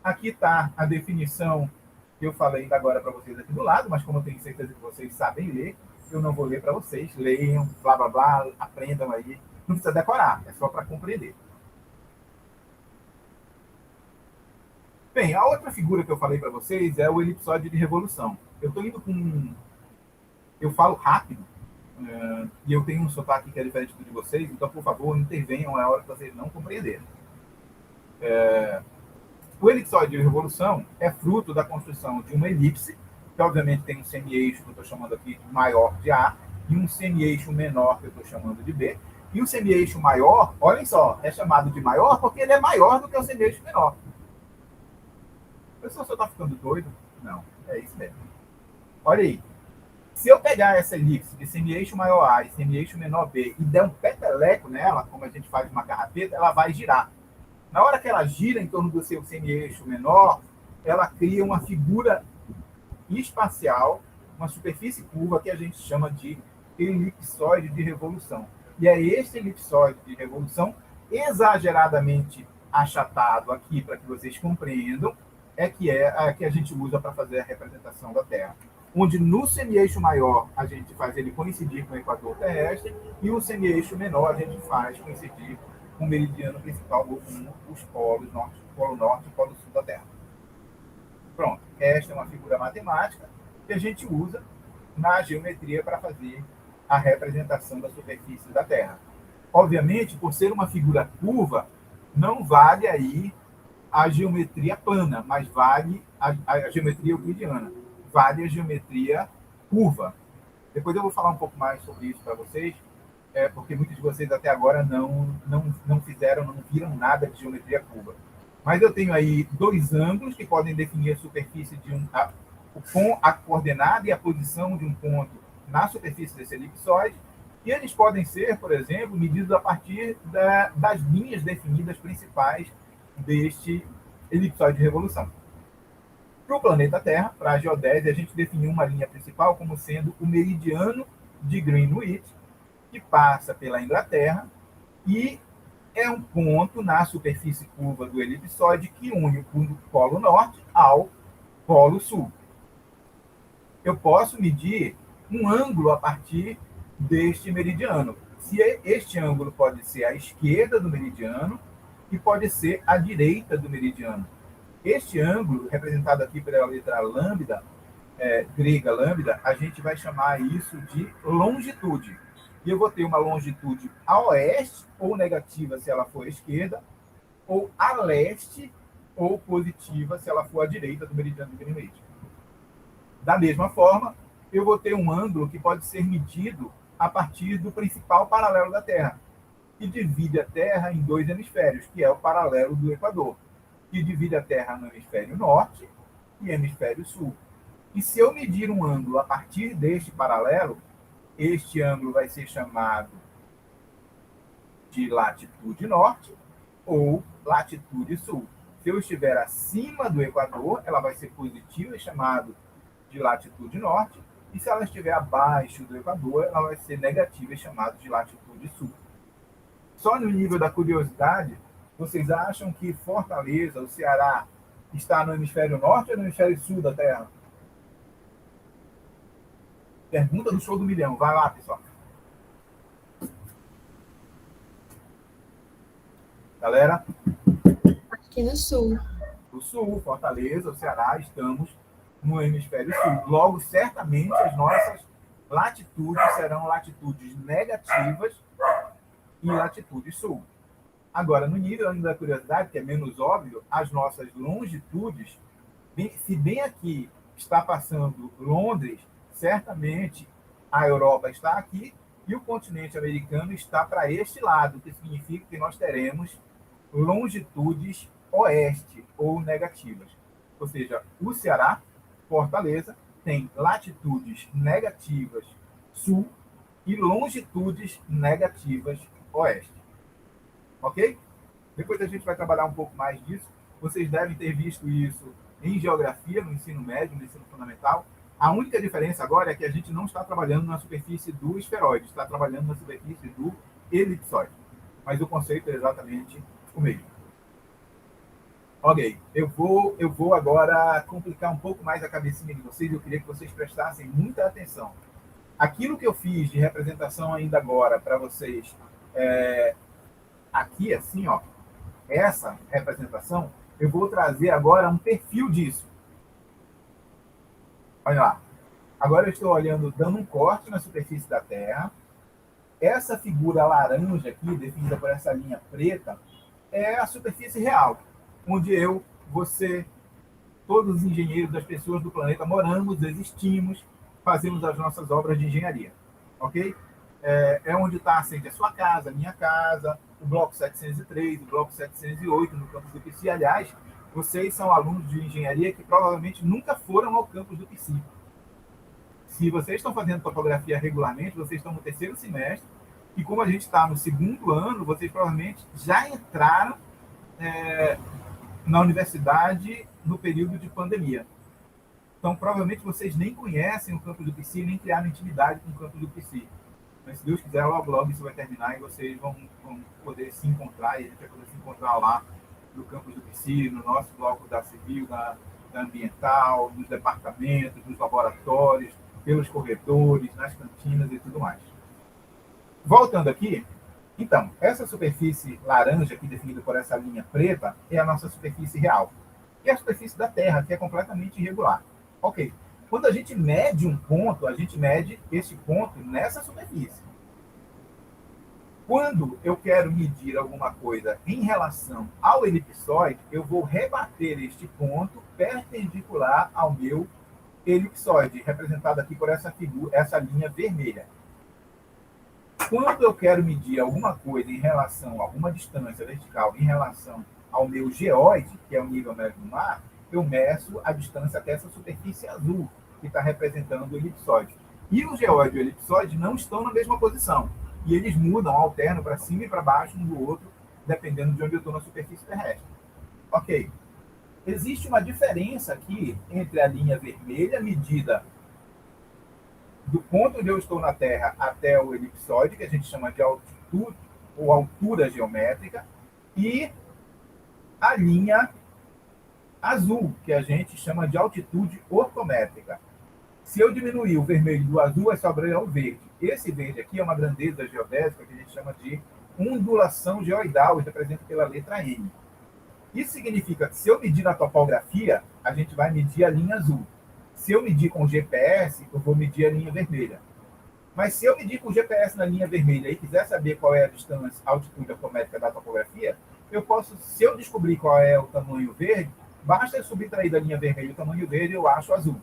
[SPEAKER 1] Aqui está a definição que eu falei ainda agora para vocês aqui do lado, mas como eu tenho certeza que vocês sabem ler, eu não vou ler para vocês. Leiam, blá, blá, blá, aprendam aí. Não precisa decorar, é só para compreender. Bem, a outra figura que eu falei para vocês é o elipsoide de revolução. Eu estou indo com... Eu falo rápido, e eu tenho um sotaque que é diferente do de vocês, então, por favor, intervenham na hora que vocês não compreenderem. O elipsoide de revolução é fruto da construção de uma elipse, que obviamente tem um semi-eixo que eu estou chamando aqui de maior de A, e um semi-eixo menor que eu estou chamando de B. E o semi-eixo maior, olhem só, é chamado de maior porque ele é maior do que o semi-eixo menor. Pessoal, você está ficando doido? Não, é isso mesmo. Olha aí. Se eu pegar essa elipse de semi-eixo maior A e semi-eixo menor B e der um peteleco nela, como a gente faz uma carrapeta, ela vai girar. Na hora que ela gira em torno do seu semi-eixo menor, ela cria uma figura espacial, uma superfície curva que a gente chama de elipsoide de revolução. E é esse elipsoide de revolução, exageradamente achatado aqui, para que vocês compreendam, é que a gente usa para fazer a representação da Terra. Onde no semi-eixo maior a gente faz ele coincidir com o equador terrestre e o semi-eixo menor a gente faz coincidir com o meridiano principal com os polos norte, polo norte e polo sul da Terra. Pronto, esta é uma figura matemática que a gente usa na geometria para fazer a representação da superfície da Terra. Obviamente, por ser uma figura curva, não vale aí a geometria plana, mas vale a geometria euclidiana. Vale a geometria curva. Depois eu vou falar um pouco mais sobre isso para vocês, porque muitos de vocês até agora não viram nada de geometria curva. Mas eu tenho aí dois ângulos que podem definir a superfície de a coordenada e a posição de um ponto na superfície desse elipsoide, E eles podem ser, por exemplo, medidos a partir das linhas definidas principais deste elipsoide de revolução. Para o planeta Terra, para a geodésia, a gente definiu uma linha principal como sendo o meridiano de Greenwich, que passa pela Inglaterra e é um ponto na superfície curva do elipsoide que une o Polo Norte ao Polo Sul. Eu posso medir um ângulo a partir deste meridiano. Se este ângulo pode ser à esquerda do meridiano e pode ser à direita do meridiano. Este ângulo, representado aqui pela letra lambda, grega lambda, a gente vai chamar isso de longitude. E eu vou ter uma longitude a oeste, ou negativa se ela for à esquerda, ou a leste, ou positiva se ela for à direita do meridiano de Greenwich. Da mesma forma, eu vou ter um ângulo que pode ser medido a partir do principal paralelo da Terra, que divide a Terra em dois hemisférios, que é o paralelo do Equador, que divide a Terra no hemisfério norte e hemisfério sul. E se eu medir um ângulo a partir deste paralelo, este ângulo vai ser chamado de latitude norte ou latitude sul. Se eu estiver acima do Equador, ela vai ser positiva e chamado de latitude norte, e se ela estiver abaixo do Equador, ela vai ser negativa e chamada de latitude sul. Só no nível da curiosidade, vocês acham que Fortaleza, o Ceará, está no hemisfério norte ou no hemisfério sul da Terra? Pergunta do show do milhão. Vai lá, pessoal. Galera?
[SPEAKER 3] Aqui no sul.
[SPEAKER 1] No sul, Fortaleza, o Ceará, estamos no hemisfério sul. Logo, certamente, as nossas latitudes serão latitudes negativas e latitude sul. Agora, no nível ainda da curiosidade, que é menos óbvio, as nossas longitudes, se bem aqui está passando Londres, certamente a Europa está aqui e o continente americano está para este lado, o que significa que nós teremos longitudes oeste ou negativas. Ou seja, o Ceará, Fortaleza, tem latitudes negativas sul e longitudes negativas oeste. Ok? Depois a gente vai trabalhar um pouco mais disso. Vocês devem ter visto isso em geografia, no ensino médio, no ensino fundamental. A única diferença agora é que a gente não está trabalhando na superfície do esferoide, está trabalhando na superfície do elipsoide. Mas o conceito é exatamente o mesmo. Ok, eu vou agora complicar um pouco mais a cabecinha de vocês. Eu queria que vocês prestassem muita atenção. Aquilo que eu fiz de representação ainda agora para vocês, aqui assim, ó, essa representação, eu vou trazer agora um perfil disso. Olha lá. Agora eu estou olhando, dando um corte na superfície da Terra. Essa figura laranja aqui, definida por essa linha preta, é a superfície real, onde eu, você, todos os engenheiros das pessoas do planeta moramos, existimos, fazemos as nossas obras de engenharia. Ok? É onde está assente a sua casa, a minha casa, o bloco 703, o bloco 708 no campus do PC. Aliás, vocês são alunos de engenharia que provavelmente nunca foram ao campus do PC. Se vocês estão fazendo topografia regularmente, vocês estão no terceiro semestre, e como a gente está no segundo ano, vocês provavelmente já entraram na universidade no período de pandemia. Então, provavelmente, vocês nem conhecem o campus do PC, nem criaram intimidade com o campus do PC. Mas, se Deus quiser, logo, logo isso vai terminar e vocês vão poder se encontrar, e a gente vai poder se encontrar lá no campus do PC, no nosso bloco da civil, da ambiental, nos departamentos, nos laboratórios, pelos corredores, nas cantinas e tudo mais. Voltando aqui, então, essa superfície laranja aqui, definida por essa linha preta, é a nossa superfície real. E a superfície da Terra, que é completamente irregular. Ok. Quando a gente mede um ponto, a gente mede esse ponto nessa superfície. Quando eu quero medir alguma coisa em relação ao elipsoide, eu vou rebater este ponto perpendicular ao meu elipsoide, representado aqui por essa figura, essa linha vermelha. Quando eu quero medir alguma coisa em relação a alguma distância vertical, em relação ao meu geóide, que é o nível médio do mar, eu meço a distância até essa superfície azul, que está representando o elipsoide. E o geóide e o elipsoide não estão na mesma posição. E eles mudam, alternam para cima e para baixo um do outro, dependendo de onde eu estou na superfície terrestre. Ok. Existe uma diferença aqui entre a linha vermelha medida do ponto onde eu estou na Terra até o elipsoide, que a gente chama de altitude ou altura geométrica, e a linha azul, que a gente chama de altitude ortométrica. Se eu diminuir o vermelho do azul, vai sobrar o verde. Esse verde aqui é uma grandeza geodésica que a gente chama de ondulação geoidal, representa pela letra N. Isso significa que se eu medir na topografia, a gente vai medir a linha azul. Se eu medir com o GPS, eu vou medir a linha vermelha. Mas se eu medir com o GPS na linha vermelha e quiser saber qual é a distância, a altitude ortométrica da topografia, eu posso, se eu descobrir qual é o tamanho verde, basta eu subtrair da linha vermelha o tamanho verde e eu acho azul.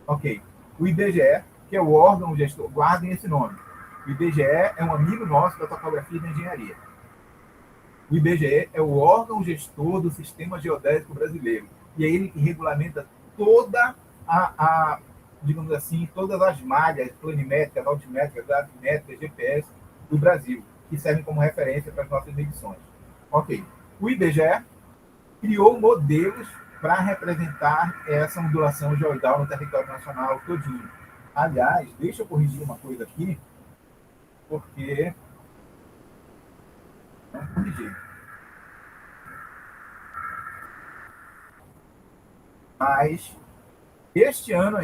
[SPEAKER 1] Ok. O IBGE, que é o órgão gestor, guardem esse nome. O IBGE é um amigo nosso da topografia e da engenharia. O IBGE é o órgão gestor do Sistema Geodésico Brasileiro. E é ele que regulamenta toda digamos assim, todas as malhas planimétricas, altimétricas, gravimétricas, GPS do Brasil, que servem como referência para as nossas medições. Ok. O IBGE criou modelos para representar essa ondulação geoidal no território nacional todinho. Aliás, deixa eu corrigir uma coisa aqui, porque não corrigi. Mas este ano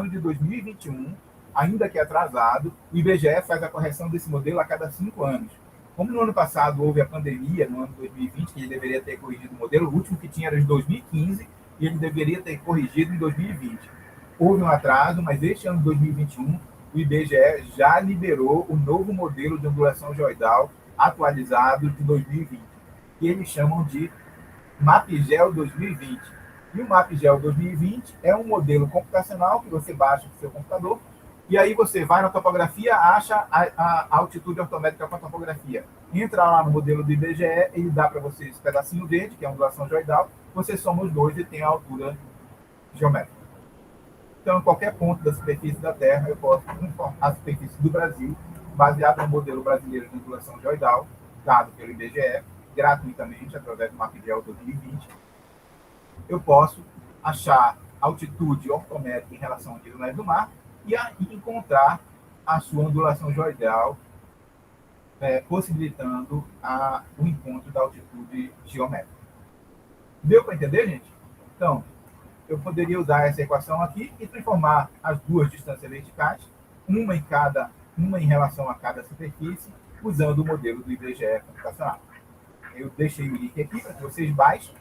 [SPEAKER 1] de 2021, ainda que atrasado, o IBGE faz a correção desse modelo a cada 5 anos. Como no ano passado houve a pandemia, no ano 2020, que ele deveria ter corrigido o modelo, o último que tinha era de 2015, e ele deveria ter corrigido em 2020. Houve um atraso, mas este ano de 2021, o IBGE já liberou o novo modelo de ondulação geoidal atualizado de 2020, que eles chamam de MapGeo 2020. E o MapGeo 2020 é um modelo computacional que você baixa no seu computador, e aí você vai na topografia, acha a altitude ortométrica com a topografia. Entra lá no modelo do IBGE, ele dá para você esse pedacinho verde, que é a ondulação geoidal, você soma os dois e tem a altura geométrica. Então, em qualquer ponto da superfície da Terra, eu posso informar a superfície do Brasil, baseado no modelo brasileiro de ondulação geoidal, dado pelo IBGE, gratuitamente, através do MapGeo 2020. Eu posso achar altitude ortométrica em relação ao nível médio do mar e encontrar a sua ondulação geoidal, possibilitando o encontro da altitude geométrica. Deu para entender, gente? Então, eu poderia usar essa equação aqui e transformar as duas distâncias verticais, uma em relação a cada superfície, usando o modelo do IBGE computacional. Eu deixei o link aqui para que vocês baixem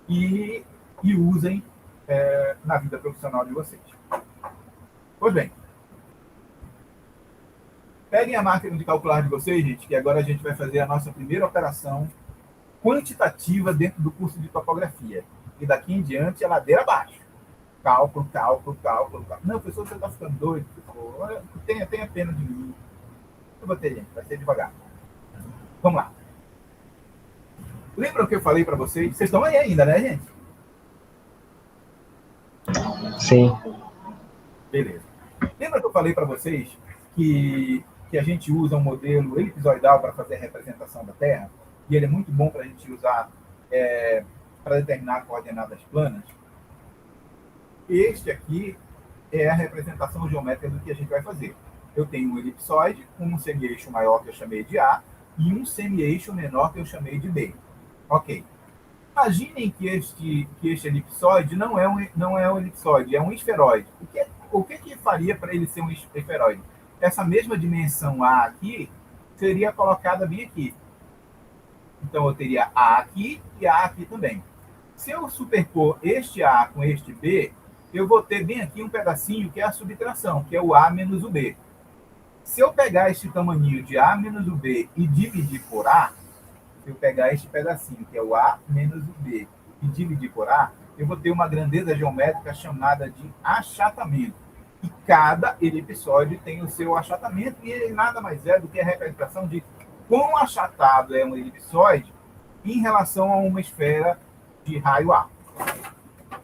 [SPEAKER 1] e usem na vida profissional de vocês. Pois bem, peguem a máquina de calcular de vocês, gente, que agora a gente vai fazer a nossa primeira operação quantitativa dentro do curso de topografia. E daqui em diante é ladeira abaixo. Cálculo. Não, professor, você está ficando doido? Tenha pena de mim. Eu vou ter, gente, vai ser devagar. Vamos lá. Lembram o que eu falei para vocês? Vocês estão aí ainda, né, gente?
[SPEAKER 2] Sim.
[SPEAKER 1] Beleza. Lembra que eu falei para vocês que a gente usa um modelo elipsoidal para fazer a representação da Terra? E ele é muito bom para a gente usar para determinar coordenadas planas? Este aqui é a representação geométrica do que a gente vai fazer. Eu tenho um elipsoide com um semi-eixo maior que eu chamei de A e um semi-eixo menor que eu chamei de B. Ok. Imaginem que este elipsoide não é um elipsoide, é um esferoide. O que faria para ele ser um esferoide? Essa mesma dimensão A aqui seria colocada bem aqui. Então, eu teria A aqui e A aqui também. Se eu superpor este A com este B, eu vou ter bem aqui um pedacinho que é a subtração, que é o A menos o B. Se eu pegar este tamaninho de A menos o B e dividir por A, se eu pegar este pedacinho, que é o A menos o B, e dividir por A, eu vou ter uma grandeza geométrica chamada de achatamento. E cada elipsoide tem o seu achatamento, e ele nada mais é do que a representação de quão achatado é um elipsoide em relação a uma esfera de raio A.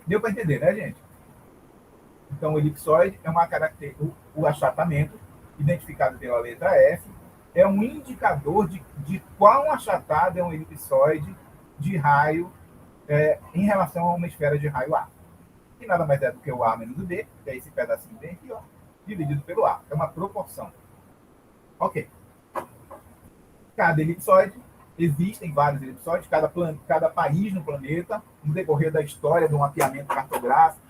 [SPEAKER 1] Deu para entender, né, gente? Então, o elipsoide é uma característica, o achatamento, identificado pela letra F, é um indicador de quão achatado é um elipsoide de raio em relação a uma esfera de raio A. Que nada mais é do que o A menos o B, que é esse pedacinho bem aqui, ó, dividido pelo A. É uma proporção. Ok. Cada elipsoide, existem vários elipsoides, cada país no planeta, no decorrer da história do mapeamento cartográfico,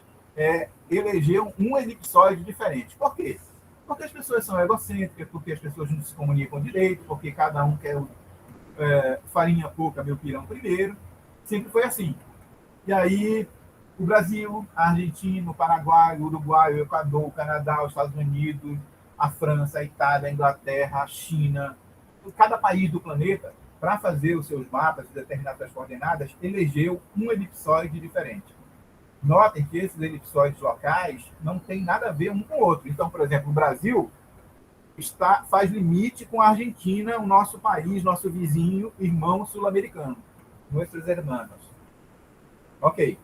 [SPEAKER 1] elegeu um elipsoide diferente. Por quê? Porque as pessoas são egocêntricas, porque as pessoas não se comunicam direito, porque cada um quer farinha pouca, meu pirão primeiro. Sempre foi assim. E aí, o Brasil, a Argentina, o Paraguai, o Uruguai, o Equador, o Canadá, os Estados Unidos, a França, a Itália, a Inglaterra, a China, cada país do planeta, para fazer os seus mapas de determinadas coordenadas, elegeu um elipsoide diferente. Notem que esses elipsoides locais não têm nada a ver um com o outro. Então, por exemplo, o Brasil faz limite com a Argentina, o nosso país, nosso vizinho, irmão sul-americano, nossos hermanos. Ok.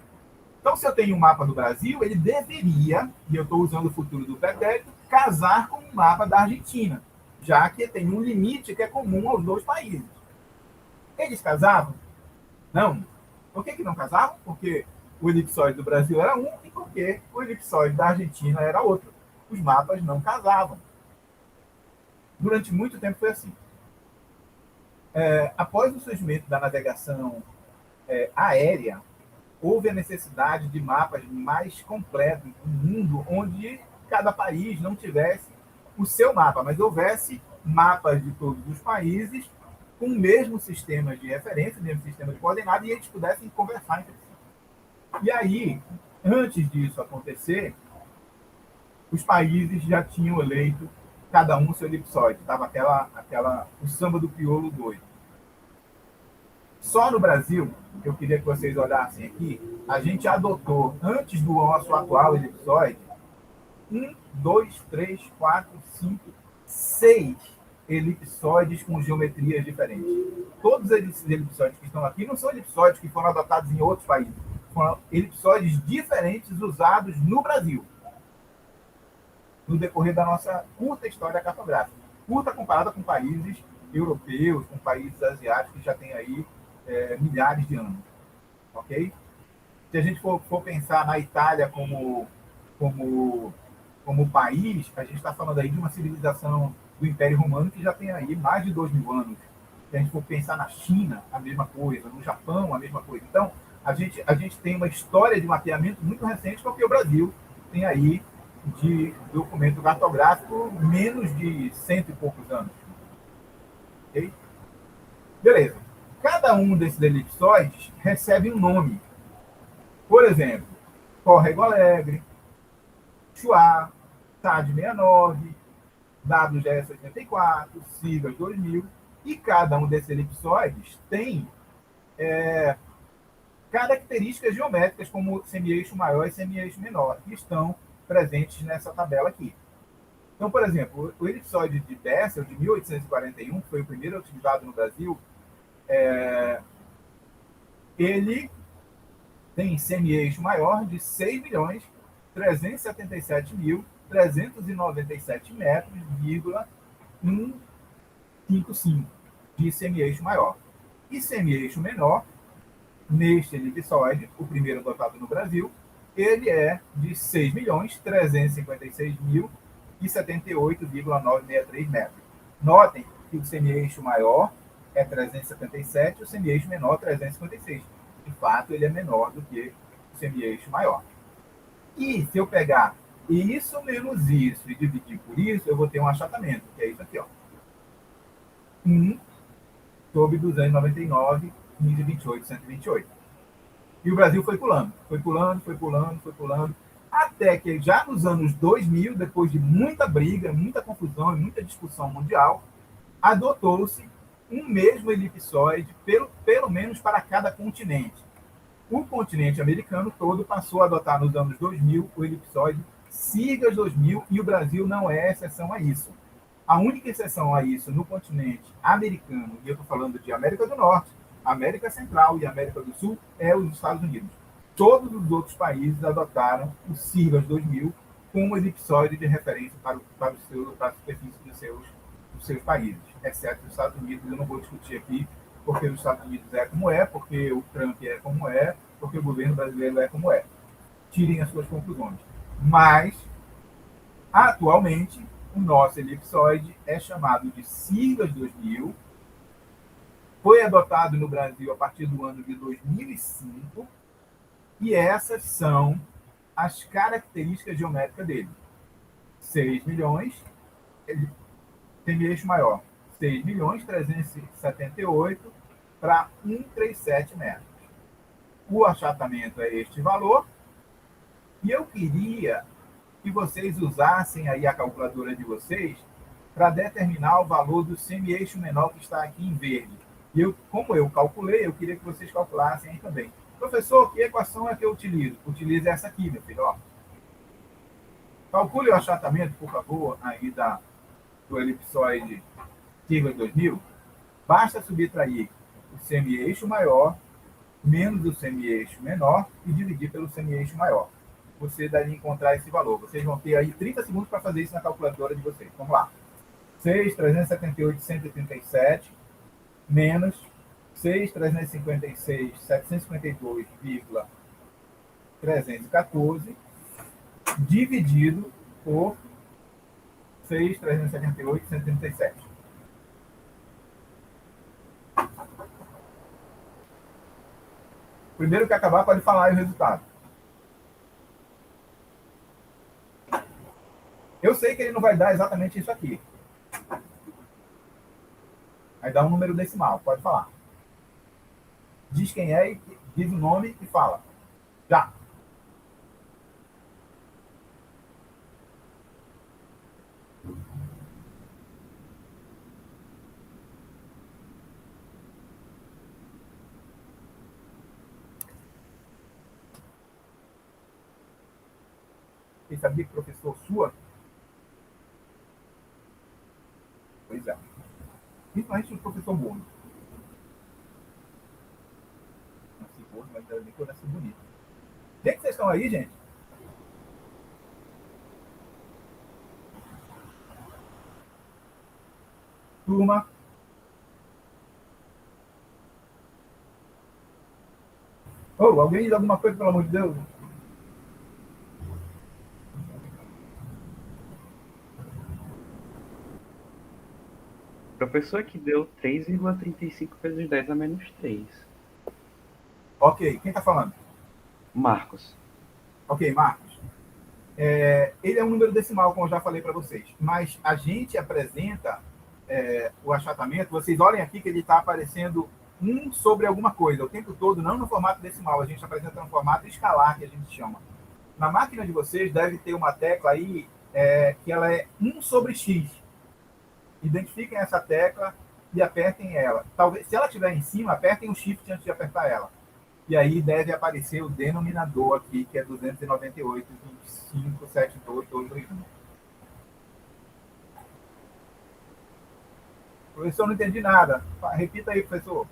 [SPEAKER 1] Então, se eu tenho um mapa do Brasil, ele deveria, e eu estou usando o futuro do pretérito, casar com o mapa da Argentina, já que tem um limite que é comum aos dois países. Eles casavam? Não. Por que não casavam? Porque o elipsoide do Brasil era um e porque o elipsoide da Argentina era outro. Os mapas não casavam. Durante muito tempo foi assim. Após o surgimento da navegação aérea, houve a necessidade de mapas mais completos do mundo, onde cada país não tivesse o seu mapa, mas houvesse mapas de todos os países com o mesmo sistema de referência, o mesmo sistema de coordenadas, e eles pudessem conversar entre si. E aí, antes disso acontecer, os países já tinham eleito cada um o seu elipsoide. Estava o samba do crioulo doido. Só no Brasil, eu queria que vocês olhassem aqui, a gente adotou, antes do nosso atual elipsoide, 1, 2, 3, 4, 5, 6 elipsoides com geometrias diferentes. Todos esses elipsoides que estão aqui não são elipsoides que foram adotados em outros países. Foram elipsoides diferentes usados no Brasil, no decorrer da nossa curta história cartográfica. Curta comparada com países europeus, com países asiáticos que já têm aí milhares de anos. Ok? Se a gente for pensar na Itália como país, a gente está falando aí de uma civilização do Império Romano que já tem aí mais de 2.000 anos. Se a gente for pensar na China, a mesma coisa, no Japão, a mesma coisa. Então, a gente tem uma história de mapeamento muito recente, porque o Brasil tem aí de documento cartográfico menos de 100 e poucos anos. Ok? Beleza. Cada um desses elipsoides recebe um nome. Por exemplo, Córrego Alegre, Chuá, TAD 69, WGS 84, Sigas 2000, e cada um desses elipsoides tem características geométricas como semi-eixo maior e semi-eixo menor, que estão presentes nessa tabela aqui. Então, por exemplo, o elipsoide de Bessel, de 1841, que foi o primeiro utilizado no Brasil, ele tem semi-eixo maior de 6.377.397 metros, 155 de semi-eixo maior. E semi-eixo menor, neste elipsoide, o primeiro adotado no Brasil, ele é de 6.356.078,963 metros. Notem que o semi-eixo maior é 377 e o semi-eixo menor 356. De fato, ele é menor do que o semi-eixo maior. E se eu pegar isso menos isso e dividir por isso, eu vou ter um achatamento, que é isso aqui, ó. 1 sobre 299, 15, 28, 128. E o Brasil foi pulando, até que já nos anos 2000, depois de muita briga, muita confusão e muita discussão mundial, adotou-se um mesmo elipsoide, pelo menos para cada continente. O continente americano todo passou a adotar nos anos 2000 o elipsoide Sigas 2000, e o Brasil não é exceção a isso. A única exceção a isso no continente americano, e eu estou falando de América do Norte, América Central e América do Sul, é os Estados Unidos. Todos os outros países adotaram o Sigas 2000 como elipsoide de referência para a superfície dos seus países, exceto os Estados Unidos. Eu não vou discutir aqui porque os Estados Unidos é como é, porque o Trump é como é, porque o governo brasileiro é como é. Tirem as suas conclusões. Mas, atualmente, o nosso elipsoide é chamado de Sigas 2000, foi adotado no Brasil a partir do ano de 2005, e essas são as características geométricas dele. 6 milhões, ele tem eixo maior, 6.378 para 137 metros. O achatamento é este valor, e eu queria que vocês usassem aí a calculadora de vocês para determinar o valor do semi-eixo menor que está aqui em verde. E como eu calculei, eu queria que vocês calculassem aí também. Professor, que equação é que eu utilizo? Utilize essa aqui, meu filho. Ó. Calcule o achatamento, por favor, aí do elipsoide Sigas 2000. Basta subtrair o semi-eixo maior menos o semi-eixo menor e dividir pelo semi-eixo maior. Você deve encontrar esse valor. Vocês vão ter aí 30 segundos para fazer isso na calculadora de vocês. Vamos lá. 6.378,137 menos 6.356,752,314 dividido por 6.378,137. Primeiro que acabar, pode falar aí o resultado. Eu sei que ele não vai dar exatamente isso aqui. Vai dar um número decimal, pode falar. Diz quem é, diz o nome e fala. Já. Você sabia que professor sua? Pois é. Principalmente o professor Bono. Nasci gordo, mas ainda bem que eu nasci bonito. Gente, vocês estão aí, gente? Turma. Oh, alguém diz alguma coisa, pelo amor de Deus?
[SPEAKER 5] Professor, que deu 3,35 vezes 10 a menos 3.
[SPEAKER 1] Ok, quem está falando?
[SPEAKER 5] Marcos.
[SPEAKER 1] Ok, Marcos. Ele é um número decimal, como eu já falei para vocês. Mas a gente apresenta o achatamento. Vocês olhem aqui que ele está aparecendo 1 sobre alguma coisa o tempo todo, não no formato decimal. A gente apresenta no formato escalar, que a gente chama. Na máquina de vocês deve ter uma tecla aí que ela é 1 sobre x. Identifiquem essa tecla e apertem ela. Talvez, se ela estiver em cima, apertem o shift antes de apertar ela. E aí deve aparecer o denominador aqui, que é 298,25,72,221. Professor, não entendi nada. Repita aí, professor.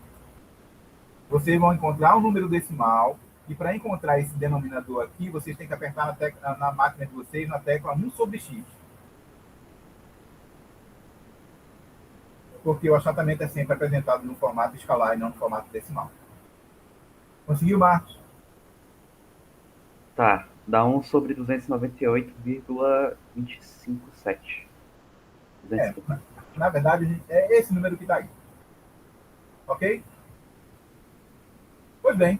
[SPEAKER 1] Vocês vão encontrar um número decimal, e para encontrar esse denominador aqui, vocês têm que apertar na máquina de vocês, na tecla 1 sobre x. Porque o achatamento é sempre apresentado no formato escalar e não no formato decimal. Conseguiu, Marcos?
[SPEAKER 5] Tá, dá 1 sobre 298,257.
[SPEAKER 1] Na verdade, é esse número que está aí. Ok? Pois bem,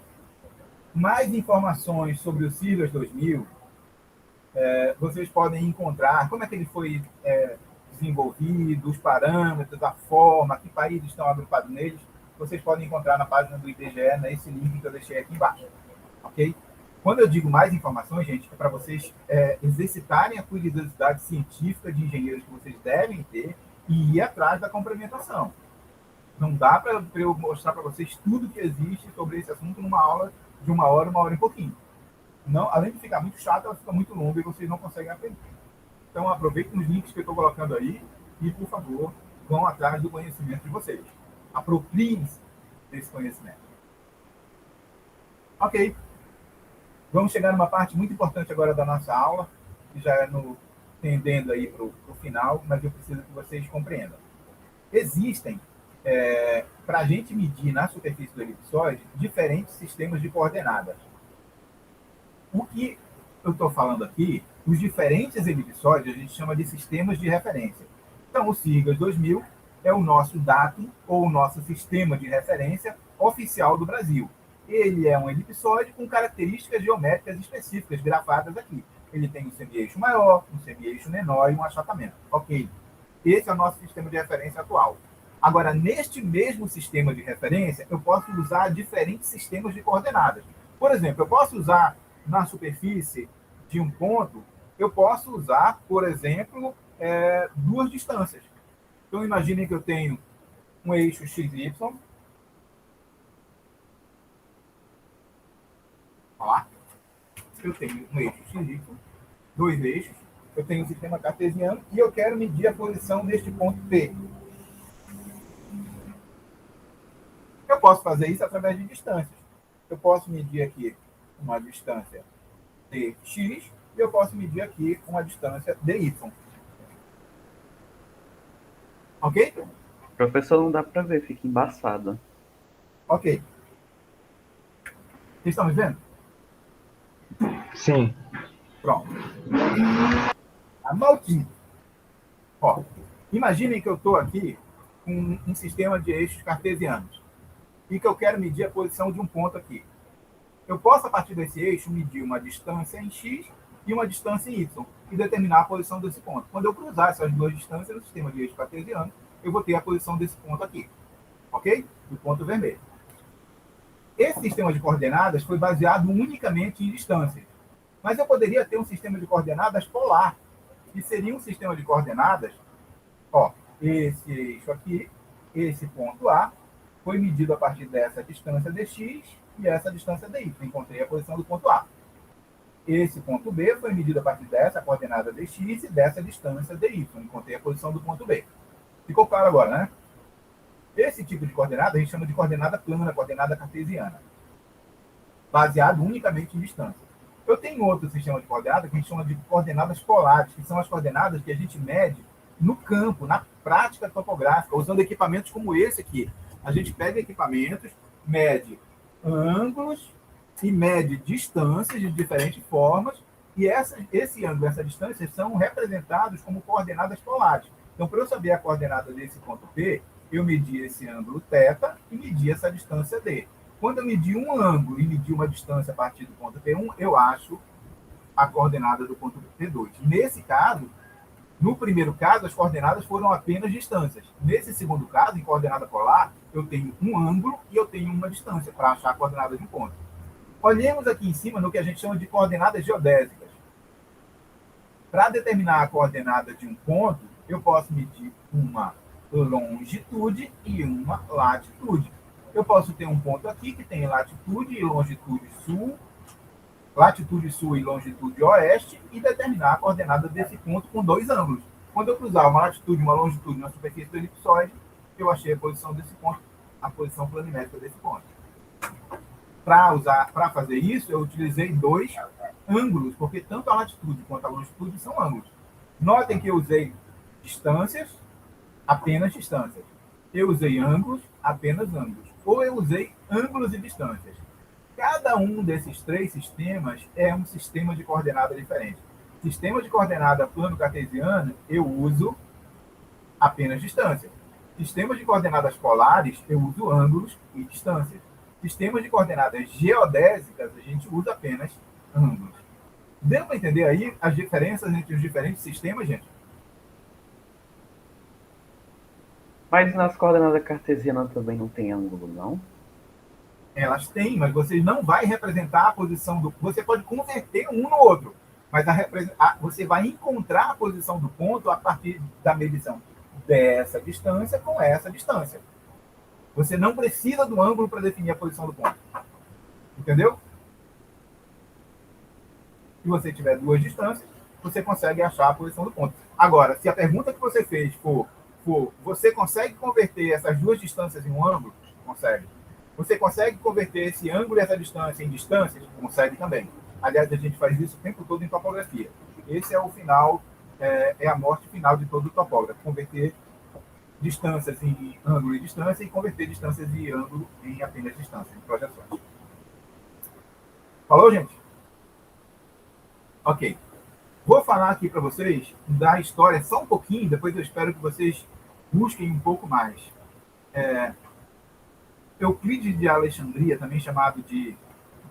[SPEAKER 1] mais informações sobre o Sigas 2000, vocês podem encontrar como é que ele foi desenvolvido, os parâmetros, a forma, que países estão agrupados neles. Vocês podem encontrar na página do IBGE, nesse link que eu deixei aqui embaixo. Ok? Quando eu digo mais informações, gente, é para vocês exercitarem a curiosidade científica de engenheiros que vocês devem ter e ir atrás da complementação. Não dá para eu mostrar para vocês tudo que existe sobre esse assunto numa aula de 1 hora, 1 hora e pouquinho. Não, além de ficar muito chato, ela fica muito longa e vocês não conseguem aprender. Então, aproveitem os links que eu estou colocando aí e, por favor, vão atrás do conhecimento de vocês. Apropriem-se desse conhecimento. Ok. Vamos chegar numa parte muito importante agora da nossa aula, já é tendendo aí para o final, mas eu preciso que vocês compreendam. Existem, para a gente medir na superfície do elipsoide, diferentes sistemas de coordenadas. O que eu estou falando aqui, os diferentes elipsoides, a gente chama de sistemas de referência. Então, o SIGAS 2000 é o nosso datum, ou o nosso sistema de referência oficial do Brasil. Ele é um elipsoide com características geométricas específicas, grafadas aqui. Ele tem um semi-eixo maior, um semi-eixo menor e um achatamento. Ok. Esse é o nosso sistema de referência atual. Agora, neste mesmo sistema de referência, eu posso usar diferentes sistemas de coordenadas. Por exemplo, eu posso usar na superfície de um ponto, eu posso usar, por exemplo, duas distâncias. Então, imaginem que eu tenho um eixo XY. Ó, eu tenho um eixo XY, dois eixos, eu tenho um sistema cartesiano e eu quero medir a posição deste ponto P. Eu posso fazer isso através de distâncias. Eu posso medir aqui uma distância dx e eu posso medir aqui uma distância dy. Ok?
[SPEAKER 5] Professor, não dá para ver, fica embaçado.
[SPEAKER 1] Ok. Vocês estão me vendo?
[SPEAKER 2] Sim.
[SPEAKER 1] Pronto. Maldito. Ó, imaginem que eu estou aqui com um sistema de eixos cartesianos e que eu quero medir a posição de um ponto aqui. Eu posso, a partir desse eixo, medir uma distância em x e uma distância em y e determinar a posição desse ponto. Quando eu cruzar essas duas distâncias no sistema de eixo cartesiano, eu vou ter a posição desse ponto aqui. Ok? Do ponto vermelho. Esse sistema de coordenadas foi baseado unicamente em distâncias. Mas eu poderia ter um sistema de coordenadas polar, que seria um sistema de coordenadas, ó, esse eixo aqui, esse ponto A, foi medido a partir dessa distância dx e essa distância dy. Encontrei a posição do ponto A. Esse ponto B foi medido a partir dessa coordenada dx e dessa distância dy. Encontrei a posição do ponto B. Ficou claro agora, né? Esse tipo de coordenada a gente chama de coordenada plana, coordenada cartesiana, baseado unicamente em distância. Eu tenho outro sistema de coordenadas que a gente chama de coordenadas polares, que são as coordenadas que a gente mede no campo, na prática topográfica, usando equipamentos como esse aqui. A gente pega equipamentos, mede ângulos e mede distâncias de diferentes formas, e esse ângulo e essa distância são representados como coordenadas polares. Então, para eu saber a coordenada desse ponto P, eu medi esse ângulo θ e medi essa distância D. Quando eu medi um ângulo e medi uma distância a partir do ponto P1, eu acho a coordenada do ponto P2. Nesse caso, no primeiro caso, as coordenadas foram apenas distâncias. Nesse segundo caso, em coordenada polar, eu tenho um ângulo e eu tenho uma distância para achar a coordenada de um ponto. Olhemos aqui em cima no que a gente chama de coordenadas geodésicas. Para determinar a coordenada de um ponto, eu posso medir uma longitude e uma latitude. Eu posso ter um ponto aqui que tem latitude e longitude sul e longitude oeste, e determinar a coordenada desse ponto com dois ângulos. Quando eu cruzar uma latitude e uma longitude na superfície do elipsoide, eu achei a posição desse ponto, a posição planimétrica desse ponto. Para fazer isso, eu utilizei dois ângulos, porque tanto a latitude quanto a longitude são ângulos. Notem que eu usei distâncias, apenas distâncias. Eu usei ângulos, apenas ângulos. Ou eu usei ângulos e distâncias. Cada um desses três sistemas é um sistema de coordenada diferente. Sistema de coordenada plano cartesiano, eu uso apenas distâncias. Sistemas de coordenadas polares, eu uso ângulos e distâncias. Sistemas de coordenadas geodésicas, a gente usa apenas ângulos. Deu para entender aí as diferenças entre os diferentes sistemas, gente?
[SPEAKER 5] Mas nas coordenadas cartesianas também não tem ângulo, não?
[SPEAKER 1] Elas têm, mas você não vai representar a posição do... Você pode converter um no outro, mas você vai encontrar a posição do ponto a partir da medição dessa distância com essa distância. Você não precisa do ângulo para definir a posição do ponto. Entendeu? Se você tiver duas distâncias, você consegue achar a posição do ponto. Agora, se a pergunta que você fez for você consegue converter essas duas distâncias em um ângulo? Consegue. Você consegue converter esse ângulo e essa distância em distâncias? Consegue também. Aliás, a gente faz isso o tempo todo em topografia. Esse é o final, é a morte final de todo topógrafo, converter distâncias em ângulo e distância e converter distâncias e ângulo em apenas distância, em projeções. Falou, gente? Ok. Vou falar aqui para vocês da história só um pouquinho, depois eu espero que vocês busquem um pouco mais. Euclides de Alexandria, também chamado de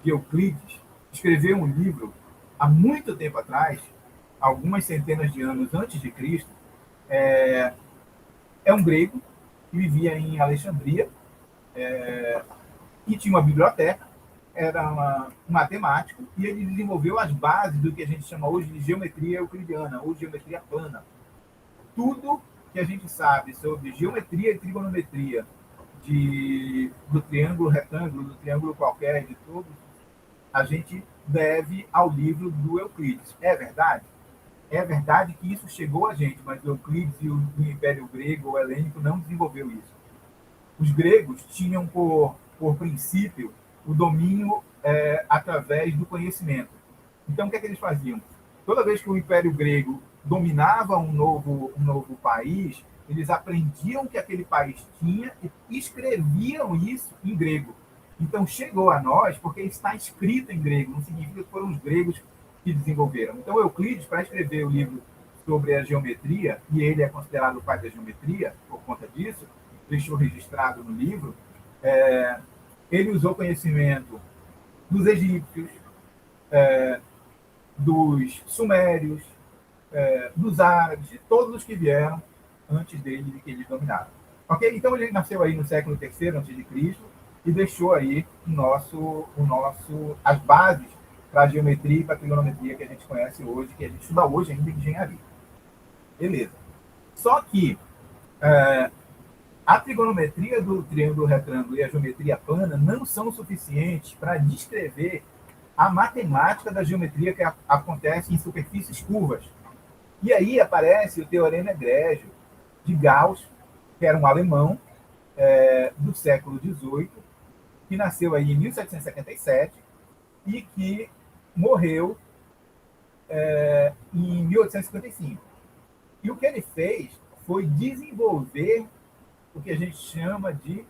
[SPEAKER 1] Euclides, escreveu um livro há muito tempo atrás, algumas centenas de anos antes de Cristo. É um grego que vivia em Alexandria e tinha uma biblioteca, era um matemático, e ele desenvolveu as bases do que a gente chama hoje de geometria euclidiana, ou geometria plana. Tudo que a gente sabe sobre geometria e trigonometria do triângulo retângulo, do triângulo qualquer, de todos, a gente deve ao livro do Euclides. É verdade? É verdade que isso chegou a gente, mas o Euclides e o Império Grego ou Helênico não desenvolveu isso. Os gregos tinham por princípio o domínio através do conhecimento. Então, o que é que eles faziam? Toda vez que o Império Grego dominava um novo país, eles aprendiam o que aquele país tinha e escreviam isso em grego. Então, chegou a nós porque está escrito em grego, não significa que foram os gregos que desenvolveram. Então, Euclides, para escrever o livro sobre a geometria, e ele é considerado o pai da geometria por conta disso, deixou registrado no livro, ele usou conhecimento dos egípcios, dos sumérios, dos árabes, de todos os que vieram antes dele e que eles dominaram. Ok? Então, ele nasceu aí no século III a.C. e deixou aí as bases para a geometria e para a trigonometria que a gente conhece hoje, que a gente estuda hoje ainda em engenharia. Beleza. Só que a trigonometria do triângulo retângulo e a geometria plana não são suficientes para descrever a matemática da geometria que acontece em superfícies curvas. E aí aparece o teorema egrégio de Gauss, que era um alemão do século XVIII, que nasceu aí em 1777 e que morreu em 1855. E o que ele fez foi desenvolver o que a gente chama de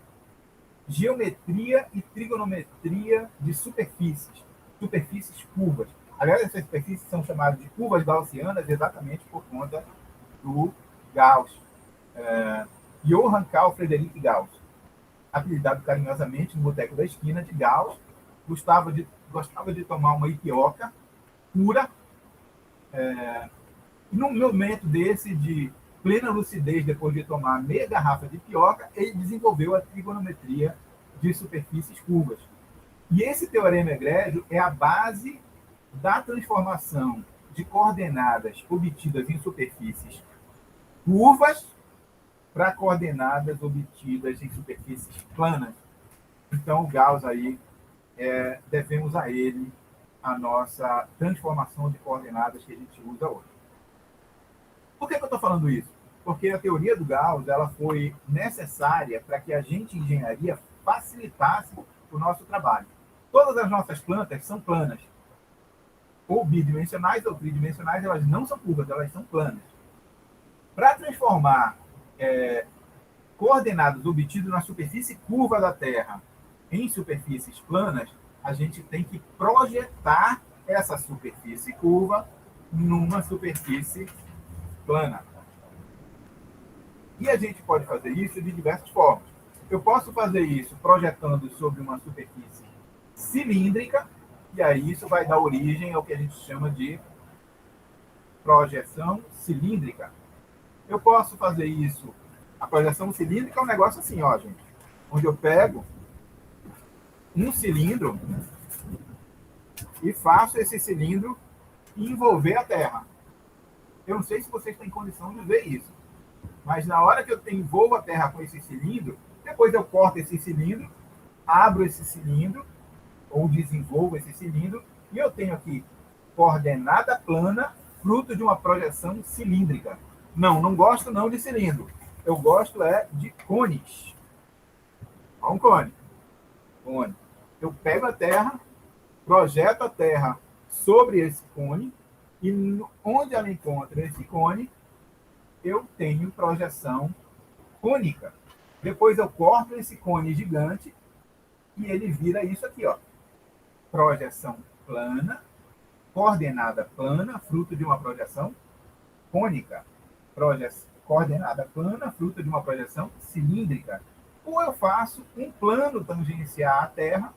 [SPEAKER 1] geometria e trigonometria de superfícies curvas. Aliás, essas superfícies são chamadas de curvas gaussianas exatamente por conta do Gauss. Johann Carl Friedrich Gauss, apelidado carinhosamente no boteco da esquina de Gauss, gostava de tomar uma ipioca pura. E num momento desse de plena lucidez, depois de tomar meia garrafa de ipioca, ele desenvolveu a trigonometria de superfícies curvas. E esse teorema egrégio é a base da transformação de coordenadas obtidas em superfícies curvas para coordenadas obtidas em superfícies planas. Então, o Gauss aí, devemos a ele a nossa transformação de coordenadas que a gente usa hoje. Por que eu estou falando isso? Porque a teoria do Gauss ela foi necessária para que a gente, em engenharia, facilitasse o nosso trabalho. Todas as nossas plantas são planas. Ou bidimensionais ou tridimensionais, elas não são curvas, elas são planas. Para transformar coordenadas obtidas na superfície curva da Terra em superfícies planas, a gente tem que projetar essa superfície curva numa superfície plana. E a gente pode fazer isso de diversas formas. Eu posso fazer isso projetando sobre uma superfície cilíndrica, e aí isso vai dar origem ao que a gente chama de projeção cilíndrica. Eu posso fazer isso. A projeção cilíndrica é um negócio assim, ó, gente, onde eu pego um cilindro e faço esse cilindro envolver a Terra. Eu não sei se vocês têm condição de ver isso, mas na hora que eu envolvo a Terra com esse cilindro, depois eu corto esse cilindro, abro esse cilindro, ou desenvolvo esse cilindro, e eu tenho aqui coordenada plana, fruto de uma projeção cilíndrica. Não gosto não de cilindro. Eu gosto de cones. Olha um cone. Eu pego a Terra, projeto a Terra sobre esse cone, E onde ela encontra esse cone, eu tenho projeção cônica. Depois eu corto esse cone gigante e ele vira isso aqui, ó. Projeção plana, coordenada plana, fruto de uma projeção cônica. Coordenada plana, fruto de uma projeção cilíndrica. Ou eu faço um plano tangencial à Terra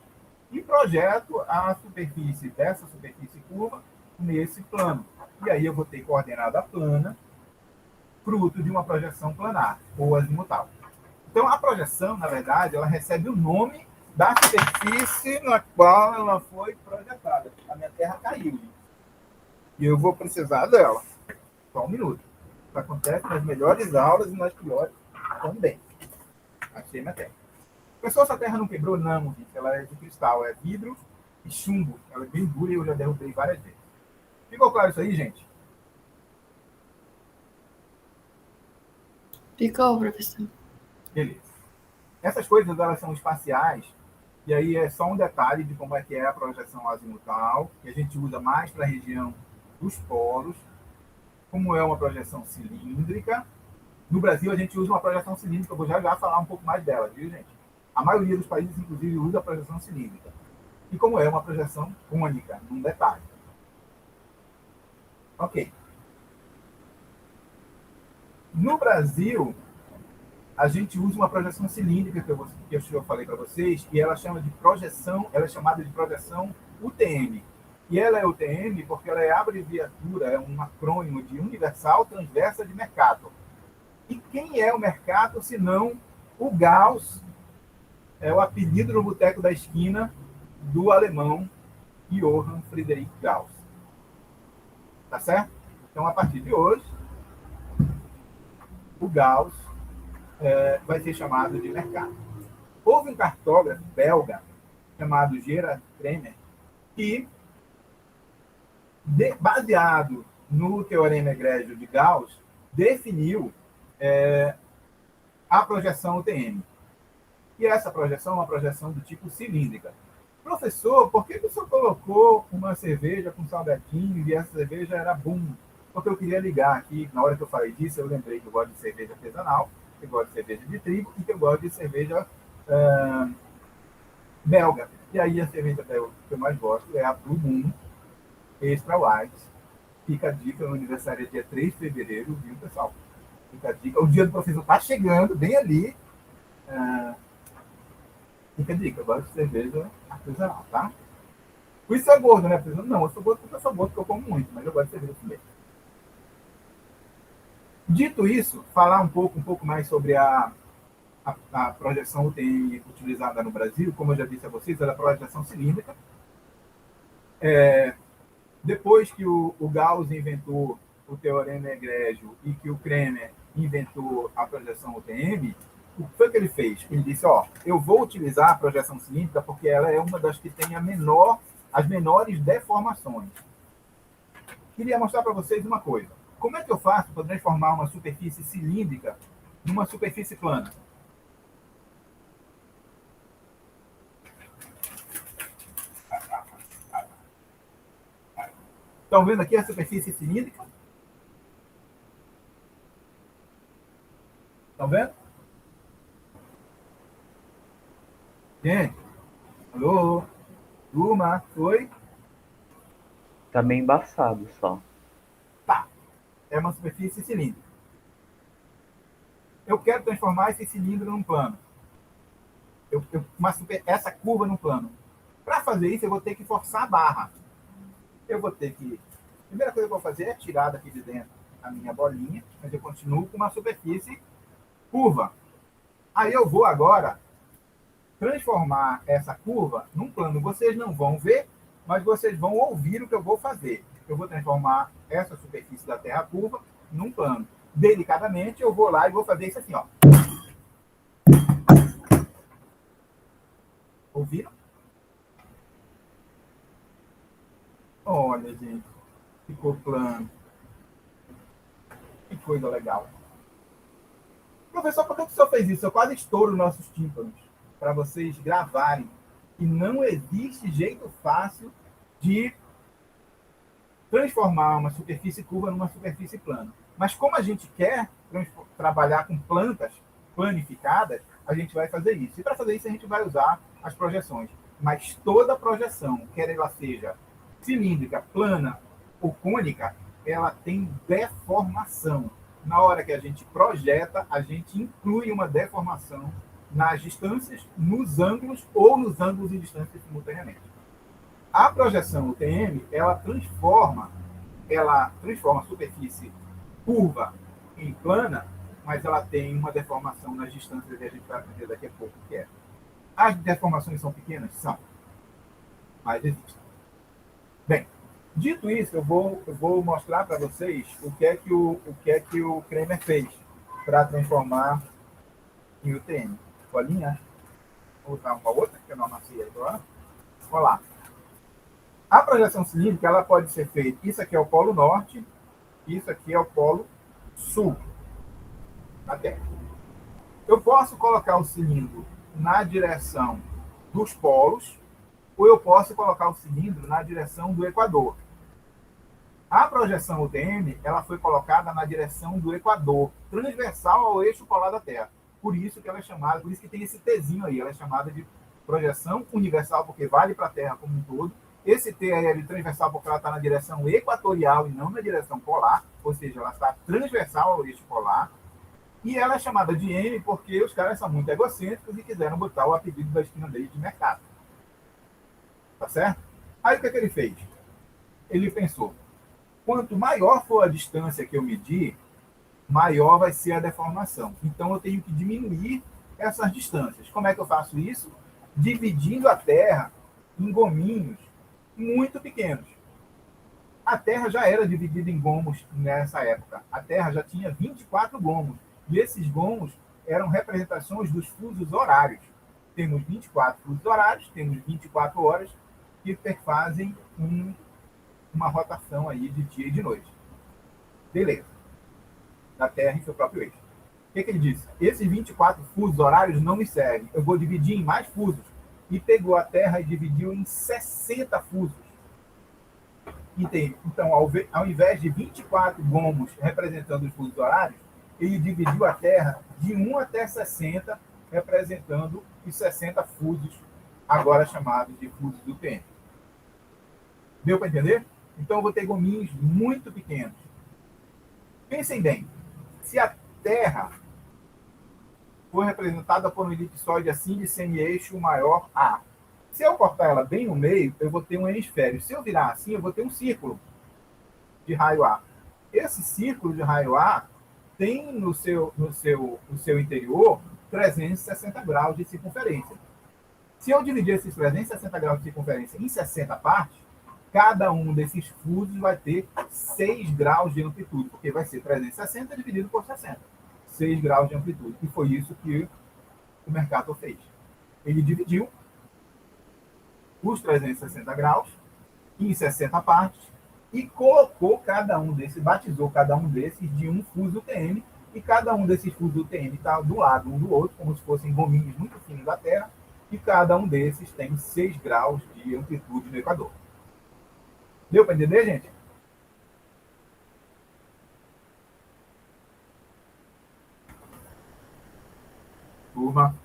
[SPEAKER 1] e projeto a superfície dessa superfície curva nesse plano. E aí eu vou ter coordenada plana, fruto de uma projeção planar, ou azimutal. Então, a projeção, na verdade, ela recebe o nome da superfície na qual ela foi projetada. A minha Terra caiu. E eu vou precisar dela. Só um minuto. Isso acontece nas melhores aulas e nas piores também. Achei minha Terra. Pessoal, essa Terra não quebrou? Não, gente. Ela é de cristal, é vidro e chumbo. Ela é bem dura e eu já derrubei várias vezes. Ficou claro isso aí, gente?
[SPEAKER 3] Ficou, professor.
[SPEAKER 1] Beleza. Essas coisas, elas são espaciais, e aí é só um detalhe de como é que é a projeção azimutal, que a gente usa mais para a região dos polos, como é uma projeção cilíndrica. No Brasil, a gente usa uma projeção cilíndrica, eu vou já falar um pouco mais dela, viu, gente? A maioria dos países, inclusive, usa a projeção cilíndrica. E como é uma projeção cônica, um detalhe. Ok. No Brasil, a gente usa uma projeção cilíndrica que eu falei para vocês, e ela é chamada de projeção UTM. E ela é UTM porque ela é a abreviatura, é um acrônimo de Universal Transversa de Mercator. E quem é o Mercator, se não o Gauss, é o apelido no boteco da esquina do alemão Johann Friedrich Gauss. Tá certo? Então, a partir de hoje, o Gauss vai ser chamado de Mercator. Houve um cartógrafo belga chamado Gerard Kremer que, baseado no teorema egrégio de Gauss, definiu a projeção UTM. E essa projeção é uma projeção do tipo cilíndrica. Professor, por que o senhor colocou uma cerveja com salgadinho e essa cerveja era boom? Porque eu queria ligar aqui, na hora que eu falei disso, eu lembrei que eu gosto de cerveja artesanal, que eu gosto de cerveja de trigo e que eu gosto de cerveja belga. E aí a cerveja belga que eu mais gosto é a Blue Moon Extra White. Fica a dica, no aniversário é dia 3 de fevereiro, viu, pessoal? Fica a dica. O dia do professor está chegando, bem ali. Fica a dica, eu gosto de cerveja artesanal, tá? Por isso é gordo, né, professor? Não, eu sou gordo porque eu sou gordo, porque eu como muito, mas eu gosto de cerveja também. Dito isso, falar um pouco mais sobre a projeção UTM utilizada no Brasil. Como eu já disse a vocês, ela é a projeção cilíndrica. Depois que o Gauss inventou o teorema egrégio e que o Kremer inventou a projeção UTM, o que foi que ele fez? Ele disse, eu vou utilizar a projeção cilíndrica porque ela é uma das que tem as menores deformações. Queria mostrar para vocês uma coisa. Como é que eu faço para transformar uma superfície cilíndrica numa superfície plana? Estão vendo aqui a superfície cilíndrica? Estão vendo? Gente, alô? Turma, oi?
[SPEAKER 5] Tá meio embaçado só.
[SPEAKER 1] Tá. É uma superfície cilíndrica. Eu quero transformar esse cilindro num plano. Essa curva num plano. Para fazer isso, eu vou ter que forçar a barra. Eu vou ter que... A primeira coisa que eu vou fazer é tirar daqui de dentro a minha bolinha, mas eu continuo com uma superfície curva. Aí eu vou agora transformar essa curva num plano. Vocês não vão ver, mas vocês vão ouvir o que eu vou fazer. Eu vou transformar essa superfície da Terra curva num plano. Delicadamente, eu vou lá e vou fazer isso assim, ó. Ouviram? Olha, gente, ficou plano. Que coisa legal. Professor, por que o senhor fez isso? Eu quase estouro nossos tímpanos para vocês gravarem. E não existe jeito fácil de transformar uma superfície curva numa superfície plana. Mas como a gente quer trabalhar com plantas planificadas, a gente vai fazer isso. E para fazer isso, a gente vai usar as projeções. Mas toda projeção, quer ela seja cilíndrica, plana ou cônica, ela tem deformação. Na hora que a gente projeta, a gente inclui uma deformação nas distâncias, nos ângulos ou nos ângulos e distâncias simultaneamente. A projeção UTM, ela transforma a superfície curva em plana, mas ela tem uma deformação nas distâncias que a gente vai aprender daqui a pouco o que é. As deformações são pequenas? São. Mas existem. Bem, dito isso, eu vou mostrar para vocês o que é que o Kremer fez para transformar em UTM. Colinha? Vou usar uma outra, que eu não amassei agora. Olha lá. A projeção cilíndrica ela pode ser feita. Isso aqui é o polo norte, isso aqui é o polo sul da Terra. Eu posso colocar o cilindro na direção dos polos, ou eu posso colocar o cilindro na direção do Equador. A projeção UTM ela foi colocada na direção do Equador, transversal ao eixo polar da Terra. Por isso que ela é chamada, por isso que tem esse Tzinho aí, ela é chamada de projeção universal, porque vale para a Terra como um todo. Esse T é de transversal porque ela está na direção equatorial e não na direção polar, ou seja, ela está transversal ao eixo polar. E ela é chamada de M porque os caras são muito egocêntricos e quiseram botar o apelido da esquina dele de mercado. Tá certo? Aí o que ele fez? Ele pensou, quanto maior for a distância que eu medir, maior vai ser a deformação. Então eu tenho que diminuir essas distâncias. Como é que eu faço isso? Dividindo a Terra em gominhos muito pequenos. A Terra já era dividida em gomos nessa época. A Terra já tinha 24 gomos. E esses gomos eram representações dos fusos horários. Temos 24 fusos horários, temos 24 horas que perfazem uma rotação aí de dia e de noite. Beleza. Da Terra em seu próprio eixo. O que ele disse? Esses 24 fusos horários não me servem. Eu vou dividir em mais fusos. E pegou a Terra e dividiu em 60 fusos. Entende? Então, ao invés de 24 gomos representando os fusos horários, ele dividiu a Terra de 1 até 60, representando os 60 fusos, agora chamados de fusos do tempo. Deu para entender? Então, eu vou ter gominhos muito pequenos. Pensem bem, se a Terra for representada por um elipsoide assim de semi-eixo maior A, se eu cortar ela bem no meio, eu vou ter um hemisfério. Se eu virar assim, eu vou ter um círculo de raio A. Esse círculo de raio A tem no seu interior 360 graus de circunferência. Se eu dividir esses 360 graus de circunferência em 60 partes, cada um desses fusos vai ter 6 graus de amplitude, porque vai ser 360 dividido por 60. 6 graus de amplitude. E foi isso que o Mercator fez. Ele dividiu os 360 graus em 60 partes e colocou cada um desses, batizou cada um desses de um fuso UTM, e cada um desses fusos UTM está do lado um do outro, como se fossem gominhos muito finos da Terra, e cada um desses tem 6 graus de amplitude no Equador. Deu para entender, gente? Turma.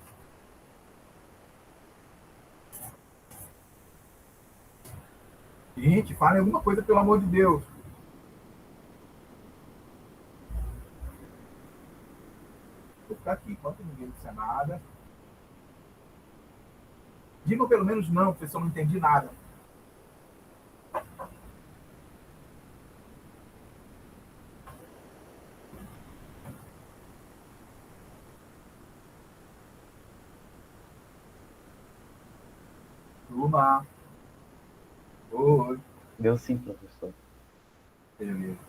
[SPEAKER 1] Gente, falem alguma coisa, pelo amor de Deus. Vou ficar aqui enquanto ninguém disser nada. Digam pelo menos não, professor, não entendi nada. Turma. Oi.
[SPEAKER 5] Deu sim, professor.
[SPEAKER 1] Beleza.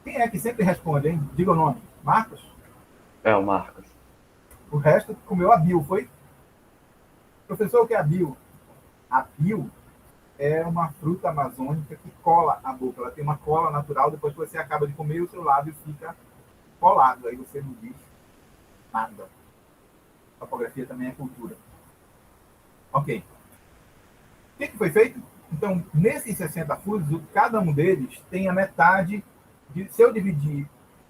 [SPEAKER 1] Quem é que sempre responde, hein? Diga o nome. Marcos?
[SPEAKER 5] É, o Marcos.
[SPEAKER 1] O resto comeu a bio, foi? Professor, o que é a bio? A bio é uma fruta amazônica que cola a boca. Ela tem uma cola natural, depois que você acaba de comer, o seu lábio fica colado. Aí você não diz nada. A topografia também é cultura. Ok. O que foi feito? Então, nesses 60 fusos, cada um deles tem a metade se eu dividir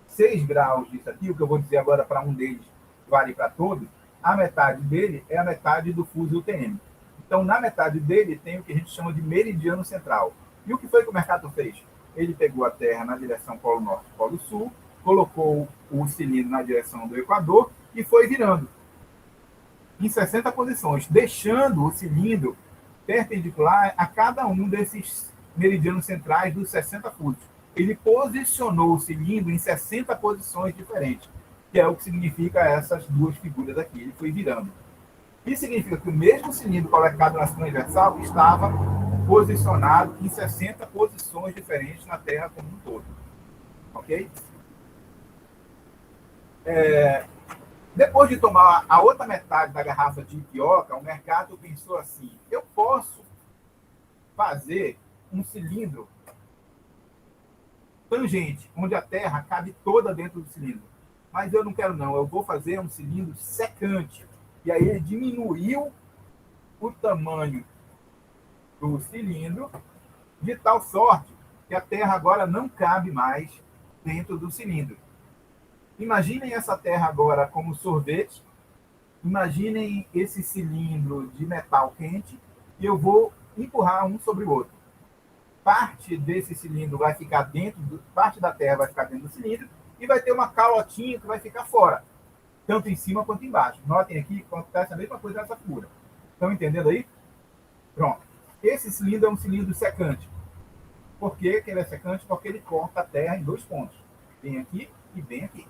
[SPEAKER 1] 6 graus disso aqui, o que eu vou dizer agora para um deles vale para todos, a metade dele é a metade do fuso UTM. Então, na metade dele tem o que a gente chama de meridiano central. E o que foi que o Mercator fez? Ele pegou a Terra na direção Polo Norte e Polo Sul, colocou o cilindro na direção do Equador e foi virando em 60 posições, deixando o cilindro perpendicular a cada um desses meridianos centrais dos 60 fusos. Ele posicionou o cilindro em 60 posições diferentes, que é o que significa essas duas figuras aqui. Ele foi virando. Isso significa que o mesmo cilindro colocado na transversal estava posicionado em 60 posições diferentes na Terra como um todo. Ok? Depois de tomar a outra metade da garrafa de Ipioca, o mercado pensou assim: eu posso fazer um cilindro tangente, onde a Terra cabe toda dentro do cilindro. Mas eu não quero, não. Eu vou fazer um cilindro secante. E aí ele diminuiu o tamanho do cilindro de tal sorte que a Terra agora não cabe mais dentro do cilindro. Imaginem essa Terra agora como sorvete. Imaginem esse cilindro de metal quente e eu vou empurrar um sobre o outro. Parte desse cilindro vai ficar dentro, parte da Terra vai ficar dentro do cilindro e vai ter uma calotinha que vai ficar fora, tanto em cima quanto embaixo. Notem aqui que acontece a mesma coisa nessa figura. Estão entendendo aí? Pronto. Esse cilindro é um cilindro secante. Por que ele é secante? Porque ele corta a Terra em 2 pontos. Bem aqui e bem aqui.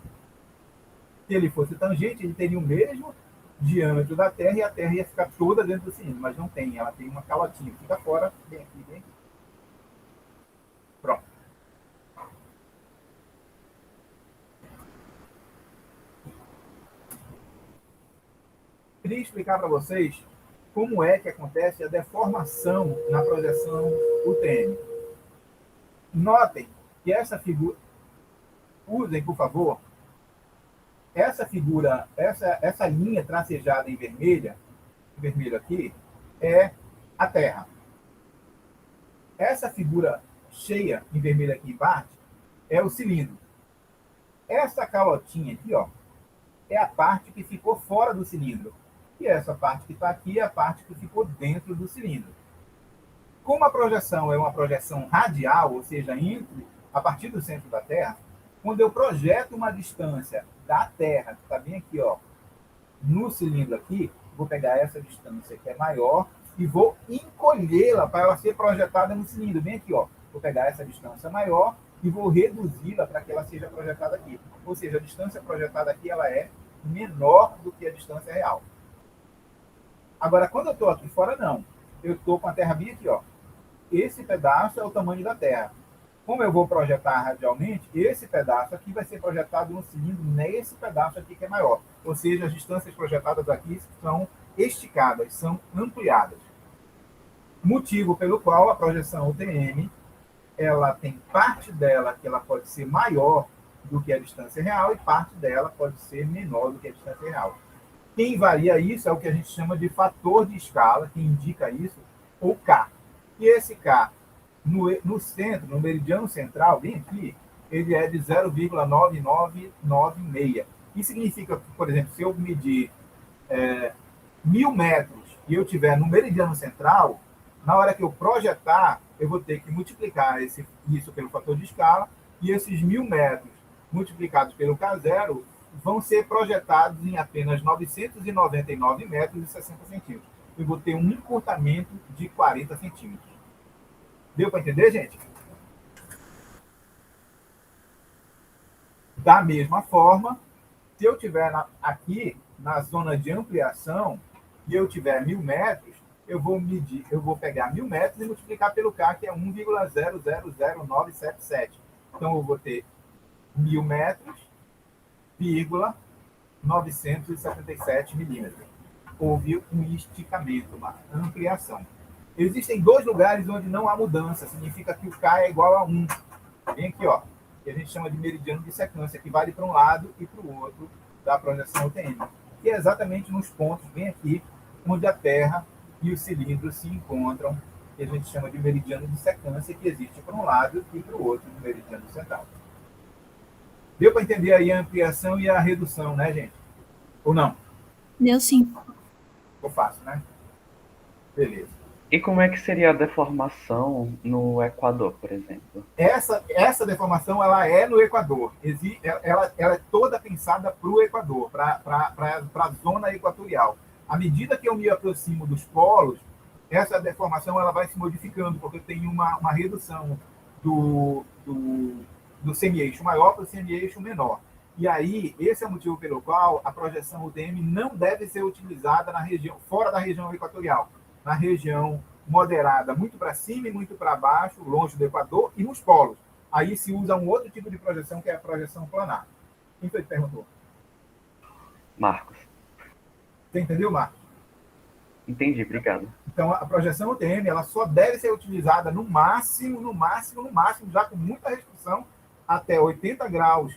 [SPEAKER 1] Se ele fosse tangente, ele teria o mesmo diâmetro da Terra e a Terra ia ficar toda dentro do cilindro, mas não tem. Ela tem uma calotinha que fica fora, bem aqui, bem aqui. Pronto. Queria explicar para vocês como é que acontece a deformação na projeção UTM. Notem que essa figura... Usem, por favor, essa figura, essa linha tracejada em vermelho aqui, é a Terra. Essa figura cheia em vermelho aqui embaixo é o cilindro. Essa calotinha aqui, ó, é a parte que ficou fora do cilindro. E essa parte que está aqui é a parte que ficou dentro do cilindro. Como a projeção é uma projeção radial, ou seja, a partir do centro da Terra, quando eu projeto uma distância da Terra, que está bem aqui, ó, no cilindro aqui, vou pegar essa distância que é maior e vou encolhê-la para ela ser projetada no cilindro. Bem aqui, ó. Vou pegar essa distância maior e vou reduzi-la para que ela seja projetada aqui. Ou seja, a distância projetada aqui ela é menor do que a distância real. Agora, quando eu estou aqui fora, não. Eu estou com a Terra bem aqui, ó. Esse pedaço é o tamanho da Terra. Como eu vou projetar radialmente, esse pedaço aqui vai ser projetado no cilindro nesse pedaço aqui que é maior. Ou seja, as distâncias projetadas aqui são esticadas, são ampliadas. Motivo pelo qual a projeção UTM, ela tem parte dela que ela pode ser maior do que a distância real e parte dela pode ser menor do que a distância real. Quem varia isso é o que a gente chama de fator de escala, que indica isso, ou K. E esse K, no centro, no meridiano central, bem aqui, ele é de 0,9996. Isso significa que, por exemplo, se eu medir 1.000 metros e eu tiver no meridiano central, na hora que eu projetar, eu vou ter que multiplicar isso pelo fator de escala, e esses 1.000 metros multiplicados pelo K0 vão ser projetados em apenas 999 metros e 60 centímetros. Eu vou ter um encurtamento de 40 centímetros. Deu para entender, gente? Da mesma forma, se eu estiver aqui na zona de ampliação e eu tiver 1.000 metros, eu vou pegar 1.000 metros e multiplicar pelo K, que é 1,000977. Então, eu vou ter 1.000 metros, 977 milímetros. Houve um esticamento, uma ampliação. Existem 2 lugares onde não há mudança, significa que o K é igual a 1. Vem aqui, ó, que a gente chama de meridiano de secância, que vale para um lado e para o outro da projeção UTM. Que é exatamente nos pontos, bem aqui, onde a Terra e o cilindro se encontram que a gente chama de meridiano de secância, que existe para um lado e para o outro do meridiano central. Deu para entender aí a ampliação e a redução, né, gente? Ou não?
[SPEAKER 6] Deu sim.
[SPEAKER 1] Ficou fácil, né? Beleza.
[SPEAKER 5] E como é que seria a deformação no Equador, por exemplo?
[SPEAKER 1] Essa deformação ela é no Equador. Ela é toda pensada para o Equador, para a zona equatorial. À medida que eu me aproximo dos polos, essa deformação ela vai se modificando, porque eu tenho uma redução do semi-eixo maior para o semi-eixo menor. E aí, esse é o motivo pelo qual a projeção UTM não deve ser utilizada na região, fora da região equatorial, na região moderada, muito para cima e muito para baixo, longe do Equador, e nos polos. Aí se usa um outro tipo de projeção, que é a projeção planar. Quem foi que perguntou?
[SPEAKER 5] Marcos.
[SPEAKER 1] Você entendeu, Marcos?
[SPEAKER 5] Entendi, obrigado.
[SPEAKER 1] Então, a projeção UTM ela só deve ser utilizada no máximo, já com muita restrição, até 80 graus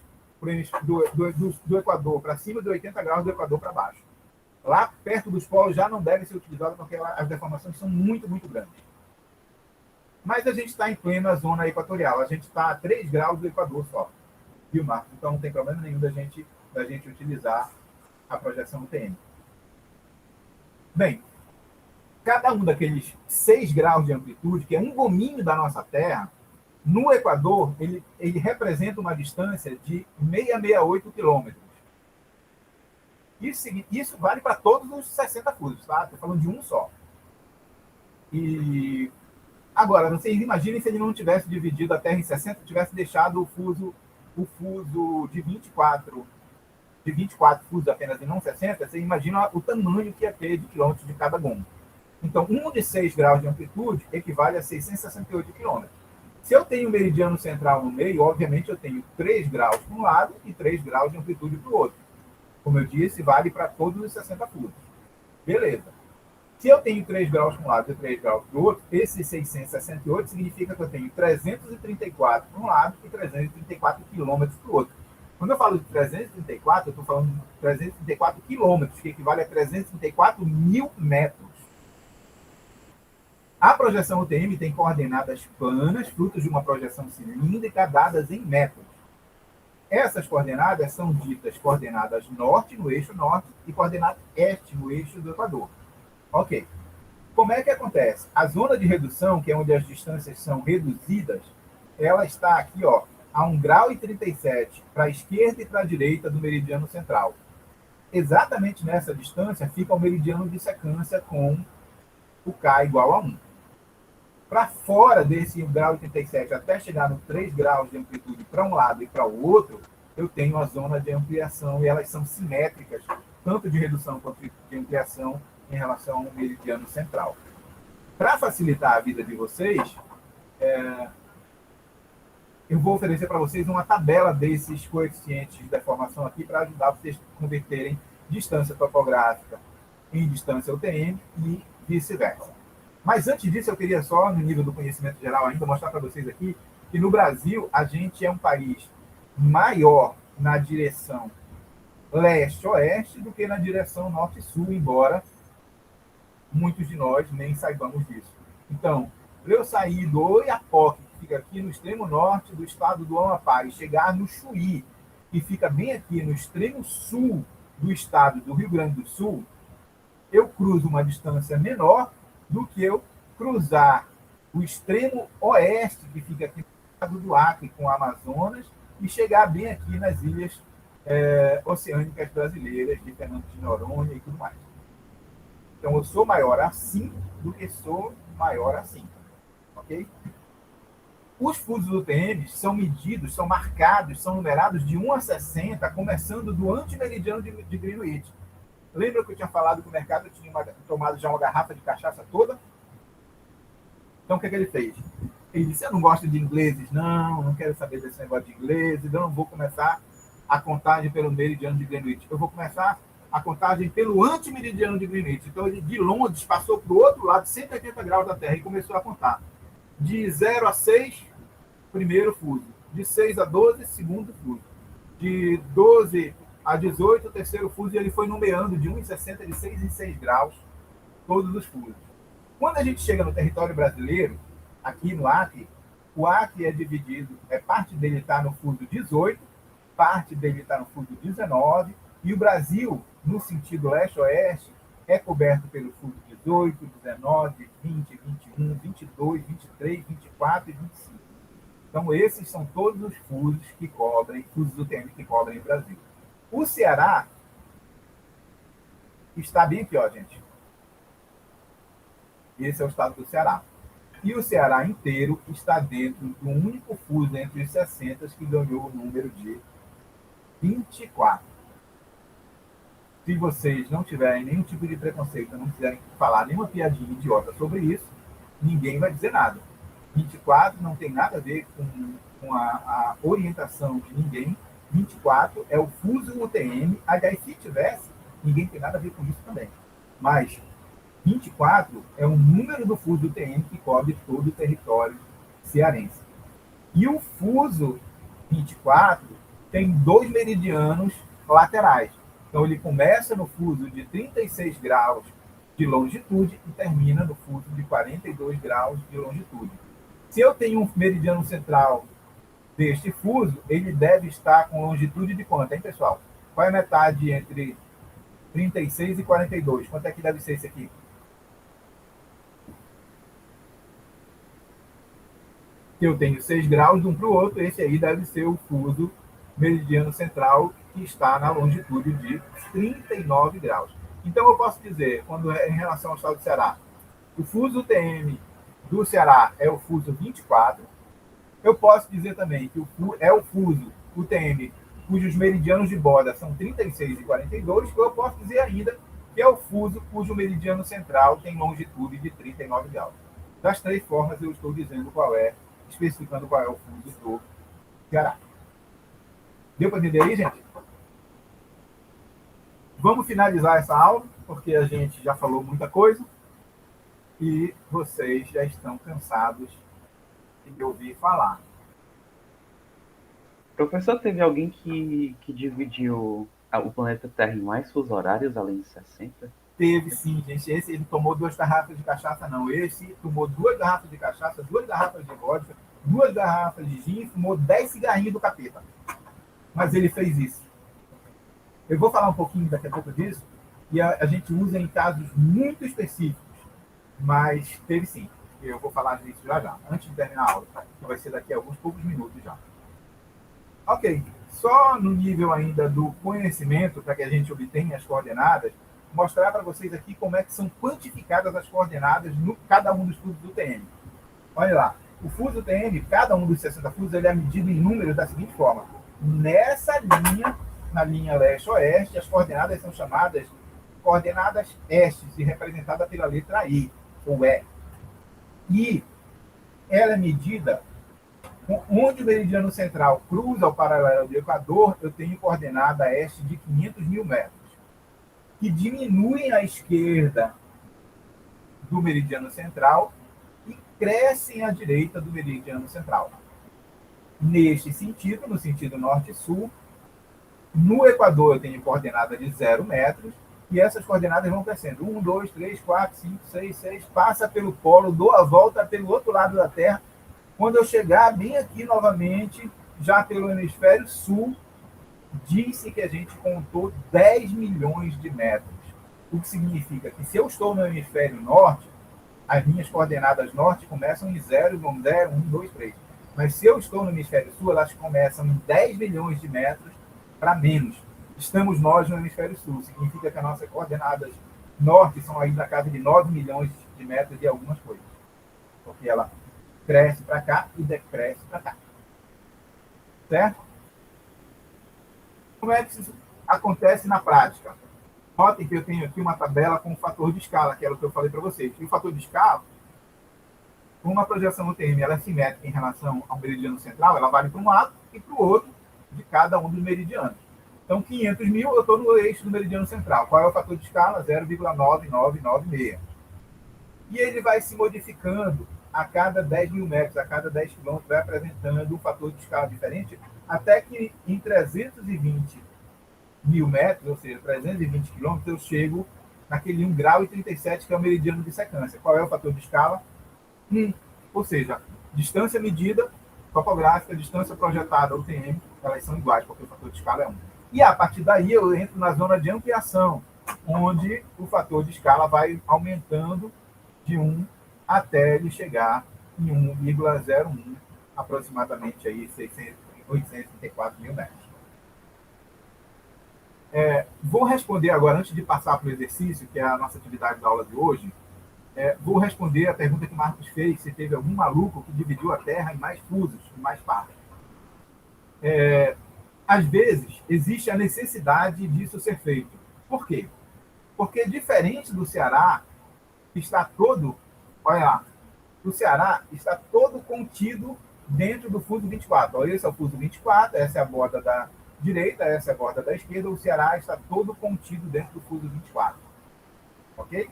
[SPEAKER 1] do Equador para cima e 80 graus do Equador para baixo. Lá perto dos polos já não deve ser utilizada porque as deformações são muito, muito grandes. Mas a gente está em plena zona equatorial. A gente está a 3 graus do Equador só. Viu, Marcos? Então não tem problema nenhum da gente utilizar a projeção UTM. Bem, cada um daqueles 6 graus de amplitude, que é um gominho da nossa Terra, no Equador, ele representa uma distância de 668 quilômetros. Isso vale para todos os 60 fusos, tá? Estou falando de um só. E agora, vocês imaginem se ele não tivesse dividido a Terra em 60, tivesse deixado o fuso de 24 fusos apenas e não 60, você imagina o tamanho que ia ter de quilômetros de cada gomo. Então, um de 6 graus de amplitude equivale a 668 quilômetros. Se eu tenho um meridiano central no meio, obviamente eu tenho 3 graus para um lado e 3 graus de amplitude para o outro. Como eu disse, vale para todos os 60 fusos. Beleza. Se eu tenho 3 graus para um lado e 3 graus para o outro, esse 668 significa que eu tenho 334 para um lado e 334 quilômetros para o outro. Quando eu falo de 334, eu estou falando de 334 quilômetros, que equivale a 334 mil metros. A projeção UTM tem coordenadas planas, frutos de uma projeção cilíndrica, dadas em metros. Essas coordenadas são ditas coordenadas norte, no eixo norte, e coordenada este, no eixo do Equador. Ok. Como é que acontece? A zona de redução, que é onde as distâncias são reduzidas, ela está aqui, ó, a 1,37 graus para a esquerda e para a direita do meridiano central. Exatamente nessa distância fica o meridiano de secância com o K igual a 1. Para fora desse 1,37 graus até chegar no 3 graus de amplitude para um lado e para o outro, eu tenho a zona de ampliação e elas são simétricas, tanto de redução quanto de ampliação em relação ao meridiano central. Para facilitar a vida de vocês, eu vou oferecer para vocês uma tabela desses coeficientes de deformação aqui para ajudar vocês a converterem distância topográfica em distância UTM e vice-versa. Mas antes disso, eu queria só, no nível do conhecimento geral ainda, mostrar para vocês aqui que no Brasil a gente é um país maior na direção leste-oeste do que na direção norte-sul, embora muitos de nós nem saibamos disso. Então, para eu sair do Oiapoque, que fica aqui no extremo norte do estado do Amapá, e chegar no Chuí, que fica bem aqui no extremo sul do estado do Rio Grande do Sul, eu cruzo uma distância menor do que eu cruzar o extremo oeste, que fica aqui no estado do Acre, com o Amazonas, e chegar bem aqui nas ilhas oceânicas brasileiras, de Fernando de Noronha e tudo mais. Então, eu sou maior assim do que sou maior assim. Ok? Os fusos UTM são medidos, são marcados, são numerados de 1 a 60, começando do antimeridiano de Greenwich. Lembra que eu tinha falado que o mercado tinha tomado já uma garrafa de cachaça toda? Então, o que ele fez? Ele disse, eu não gosto de ingleses, não quero saber desse negócio de ingleses, eu não vou começar a contagem pelo meridiano de Greenwich. Eu vou começar a contagem pelo antimeridiano de Greenwich. Então, ele de Londres passou para o outro lado, 180 graus da Terra, e começou a contar. De 0 a 6, primeiro fuso. De 6 a 12, segundo fuso. De 12 a 18, o terceiro fuso, e ele foi numerando de 1,60, de 6 em 6 graus, todos os fusos. Quando a gente chega no território brasileiro, aqui no Acre, o Acre é dividido, parte dele está no fuso 18, parte dele está no fuso 19, e o Brasil, no sentido leste-oeste, é coberto pelo fuso 18, 19, 20, 21, 22, 23, 24 e 25. Então, esses são todos os fusos que cobrem, fusos UTM que cobrem o Brasil. O Ceará está bem aqui, ó, gente. Esse é o estado do Ceará. E o Ceará inteiro está dentro do único fuso entre os 60 que ganhou o número de 24. Se vocês não tiverem nenhum tipo de preconceito, não quiserem falar nenhuma piadinha idiota sobre isso, ninguém vai dizer nada. 24 não tem nada a ver com a orientação de ninguém. 24 é o fuso UTM. Aliás, se tivesse, ninguém tem nada a ver com isso também. Mas 24 é o número do fuso UTM que cobre todo o território cearense. E o fuso 24 tem 2 meridianos laterais. Então, ele começa no fuso de 36 graus de longitude e termina no fuso de 42 graus de longitude. Se eu tenho um meridiano central deste fuso, ele deve estar com longitude de quanto, hein, pessoal? Qual é a metade entre 36 e 42? Quanto é que deve ser esse aqui? Eu tenho 6 graus de um para o outro, esse aí deve ser o fuso meridiano central, que está na longitude de 39 graus. Então, eu posso dizer, quando é em relação ao estado do Ceará, o fuso UTM do Ceará é o fuso 24. Eu posso dizer também que é o fuso UTM cujos meridianos de borda são 36 e 42, ou eu posso dizer ainda que é o fuso cujo meridiano central tem longitude de 39 graus. Das 3 formas, eu estou dizendo especificando qual é o fuso do Ceará. Deu para entender aí, gente? Vamos finalizar essa aula, porque a gente já falou muita coisa e vocês já estão cansados de ouvir falar.
[SPEAKER 5] Professor, teve alguém que dividiu o planeta Terra em mais fusos horários, além de 60?
[SPEAKER 1] Teve sim, gente. Esse ele tomou 2 garrafas de cachaça, não. Esse tomou 2 garrafas de cachaça, 2 garrafas de vodka, 2 garrafas de gin, fumou 10 cigarrinhos do capeta. Mas ele fez isso. Eu vou falar um pouquinho daqui a pouco disso, e a gente usa em casos muito específicos, mas teve sim. Eu vou falar disso já, antes de terminar a aula, que vai ser daqui a alguns poucos minutos já. Ok, só no nível ainda do conhecimento, para que a gente obtenha as coordenadas, mostrar para vocês aqui como é que são quantificadas as coordenadas no cada um dos fusos do TM. Olha lá, o fuso TM, cada um dos 60 fusos, ele é medido em números da seguinte forma. Nessa linha, na linha leste-oeste, as coordenadas são chamadas coordenadas estes e representada pela letra I, ou E. E ela é medida onde o meridiano central cruza o paralelo do Equador, eu tenho coordenada este de 500 mil metros, que diminuem à esquerda do meridiano central e crescem à direita do meridiano central. Neste sentido, no sentido norte-sul, no Equador eu tenho coordenada de 0 metros, e essas coordenadas vão crescendo. 1, 2, 3, 4, 5, 6, 6, passa pelo polo, dou a volta pelo outro lado da Terra. Quando eu chegar bem aqui novamente, já pelo hemisfério sul, disse que a gente contou 10 milhões de metros. O que significa que se eu estou no hemisfério norte, as minhas coordenadas norte começam em 0, vão 0, 1, 2, 3. Mas se eu estou no hemisfério sul, elas começam em 10 milhões de metros para menos. Estamos nós no hemisfério sul. Significa que as nossas coordenadas norte são aí na casa de 9 milhões de metros e algumas coisas. Porque ela cresce para cá e decresce para cá. Certo? Como é que isso acontece na prática? Notem que eu tenho aqui uma tabela com o fator de escala, que era o que eu falei para vocês. E o fator de escala, uma projeção UTM, ela é simétrica em relação ao meridiano central, ela vale para um lado e para o outro de cada um dos meridianos. Então, 500 mil, eu estou no eixo do meridiano central. Qual é o fator de escala? 0,9996. E ele vai se modificando a cada 10 mil metros, a cada 10 quilômetros, vai apresentando um fator de escala diferente, até que em 320 mil metros, ou seja, 320 quilômetros, eu chego naquele 1 grau e 37, que é o meridiano de secância. Qual é o fator de escala? 1. Ou seja, distância medida, topográfica, distância projetada, UTM, elas são iguais, porque o fator de escala é 1. E a partir daí eu entro na zona de ampliação, onde o fator de escala vai aumentando de 1 até ele chegar em 1,01, aproximadamente aí 834 mil metros. Vou responder agora, antes de passar para o exercício, que é a nossa atividade da aula de hoje, vou responder a pergunta que o Marcos fez, se teve algum maluco que dividiu a Terra em mais fusos, em mais partes. Às vezes, existe a necessidade disso ser feito. Por quê? Porque, diferente do Ceará, que está todo, olha lá, o Ceará está todo contido dentro do fuso 24. Olha, esse é o fuso 24, essa é a borda da direita, essa é a borda da esquerda, o Ceará está todo contido dentro do fuso 24. Ok?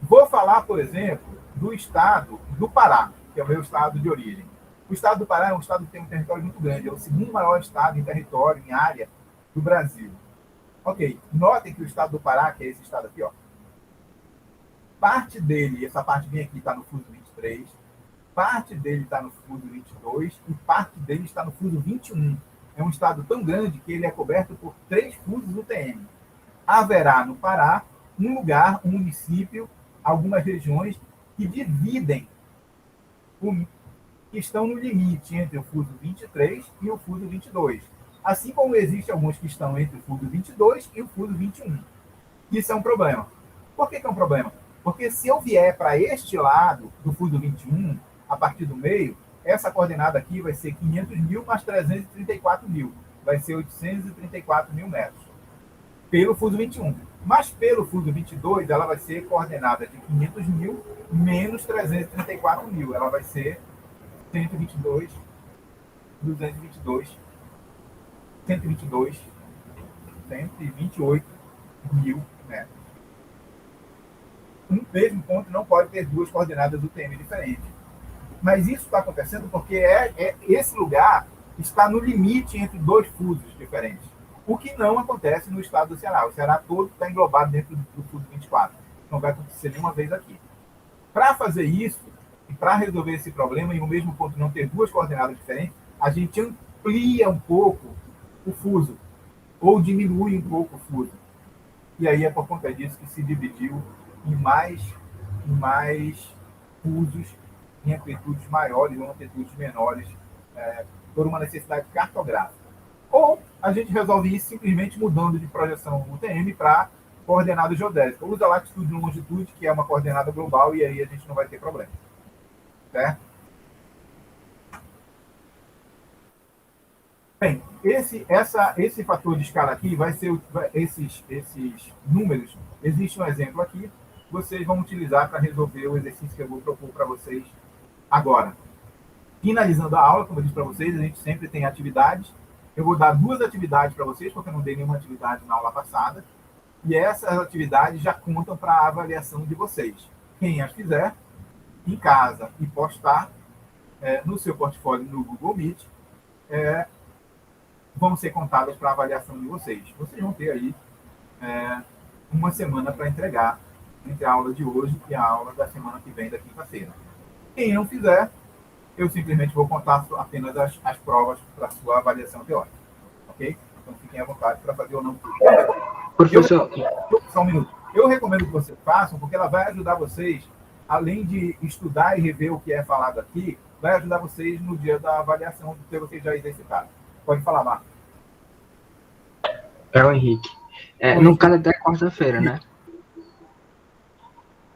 [SPEAKER 1] Vou falar, por exemplo, do estado do Pará, que é o meu estado de origem. O estado do Pará é um estado que tem um território muito grande, é o segundo maior estado em território, em área do Brasil. Ok, notem que o estado do Pará, que é esse estado aqui, ó, parte dele, essa parte bem aqui está no fuso 23, parte dele está no fuso 22 e parte dele está no fuso 21. É um estado tão grande que ele é coberto por 3 fusos UTM. Haverá no Pará um lugar, um município, algumas regiões que dividem, que estão no limite entre o fuso 23 e o fuso 22. Assim como existem alguns que estão entre o fuso 22 e o fuso 21. Isso é um problema. Por que é um problema? Porque se eu vier para este lado do fuso 21, a partir do meio, essa coordenada aqui vai ser 500 mil mais 334 mil. Vai ser 834 mil metros. Pelo fuso 21. Mas pelo fuso 22, ela vai ser coordenada de 500 mil menos 334 mil. Ela vai ser 122, 222, 122, 128 mil metros. Um mesmo ponto não pode ter 2 coordenadas UTM diferentes. Mas isso está acontecendo porque esse lugar está no limite entre 2 fusos diferentes. O que não acontece no estado do Ceará. O Ceará todo está englobado dentro do fuso 24. Não vai acontecer nenhuma vez aqui. Para fazer isso, e para resolver esse problema, e no mesmo ponto não ter 2 coordenadas diferentes, a gente amplia um pouco o fuso, ou diminui um pouco o fuso. E aí é por conta disso que se dividiu em mais fusos, em amplitudes maiores ou amplitudes menores, por uma necessidade cartográfica. Ou a gente resolve isso simplesmente mudando de projeção UTM para coordenada geodésica. Usa latitude e longitude, que é uma coordenada global, e aí a gente não vai ter problema. Certo? Bem, esse fator de escala aqui vai ser esses números. Existe um exemplo aqui. Vocês vão utilizar para resolver o exercício que eu vou propor para vocês agora. Finalizando a aula, como eu disse para vocês, a gente sempre tem atividades. Eu vou dar 2 atividades para vocês, porque eu não dei nenhuma atividade na aula passada. E essas atividades já contam para a avaliação de vocês. Quem as fizer em casa e postar no seu portfólio no Google Meet, vão ser contadas para a avaliação de vocês. Vocês vão ter aí uma semana para entregar entre a aula de hoje e a aula da semana que vem, da quinta-feira. Quem não fizer, eu simplesmente vou contar apenas as provas para a sua avaliação teórica. Ok? Então fiquem à vontade para fazer ou não.
[SPEAKER 2] Professor,
[SPEAKER 1] Só um minuto. Eu recomendo que vocês façam, porque ela vai ajudar vocês, além de estudar e rever o que é falado aqui, vai ajudar vocês no dia da avaliação, que vocês já exercitaram. Pode falar, Marcos.
[SPEAKER 2] é o Henrique. No caso até quarta-feira, né?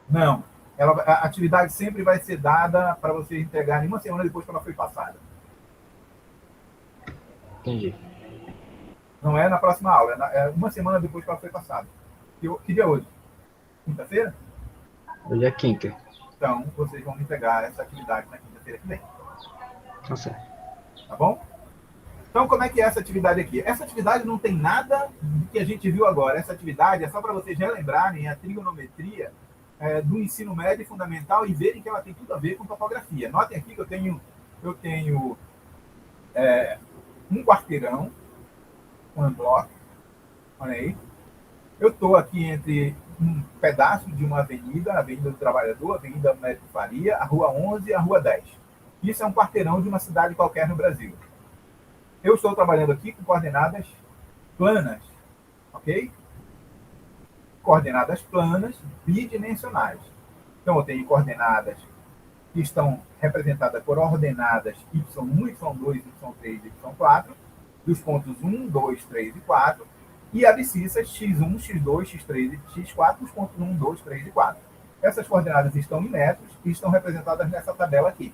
[SPEAKER 1] Não. A atividade sempre vai ser dada para vocês entregarem uma semana depois que ela foi passada.
[SPEAKER 2] Entendi.
[SPEAKER 1] Não é na próxima aula, é uma semana depois que ela foi passada. Que dia é hoje? Quinta-feira?
[SPEAKER 2] Hoje é quinta.
[SPEAKER 1] Então, vocês vão me entregar essa atividade na quinta-feira que vem.
[SPEAKER 2] Tá certo.
[SPEAKER 1] Tá bom? Então, como é que é essa atividade aqui? Essa atividade não tem nada do que a gente viu agora. Essa atividade é só para vocês relembrarem a trigonometria do ensino médio e fundamental e verem que ela tem tudo a ver com topografia. Notem aqui que eu tenho um quarteirão, um bloco, olha aí. Eu estou aqui entre um pedaço de uma avenida, a Avenida do Trabalhador, a Avenida Américo Faria, a Rua 11 e a Rua 10. Isso é um quarteirão de uma cidade qualquer no Brasil. Eu estou trabalhando aqui com coordenadas planas, ok? Coordenadas planas bidimensionais. Então, eu tenho coordenadas que estão representadas por ordenadas y1, y2, y3 e y4, dos pontos 1, 2, 3 e 4, e abscissas x1, x2, x3 e x4, dos pontos 1, 2, 3 e 4. Essas coordenadas estão em metros e estão representadas nessa tabela aqui.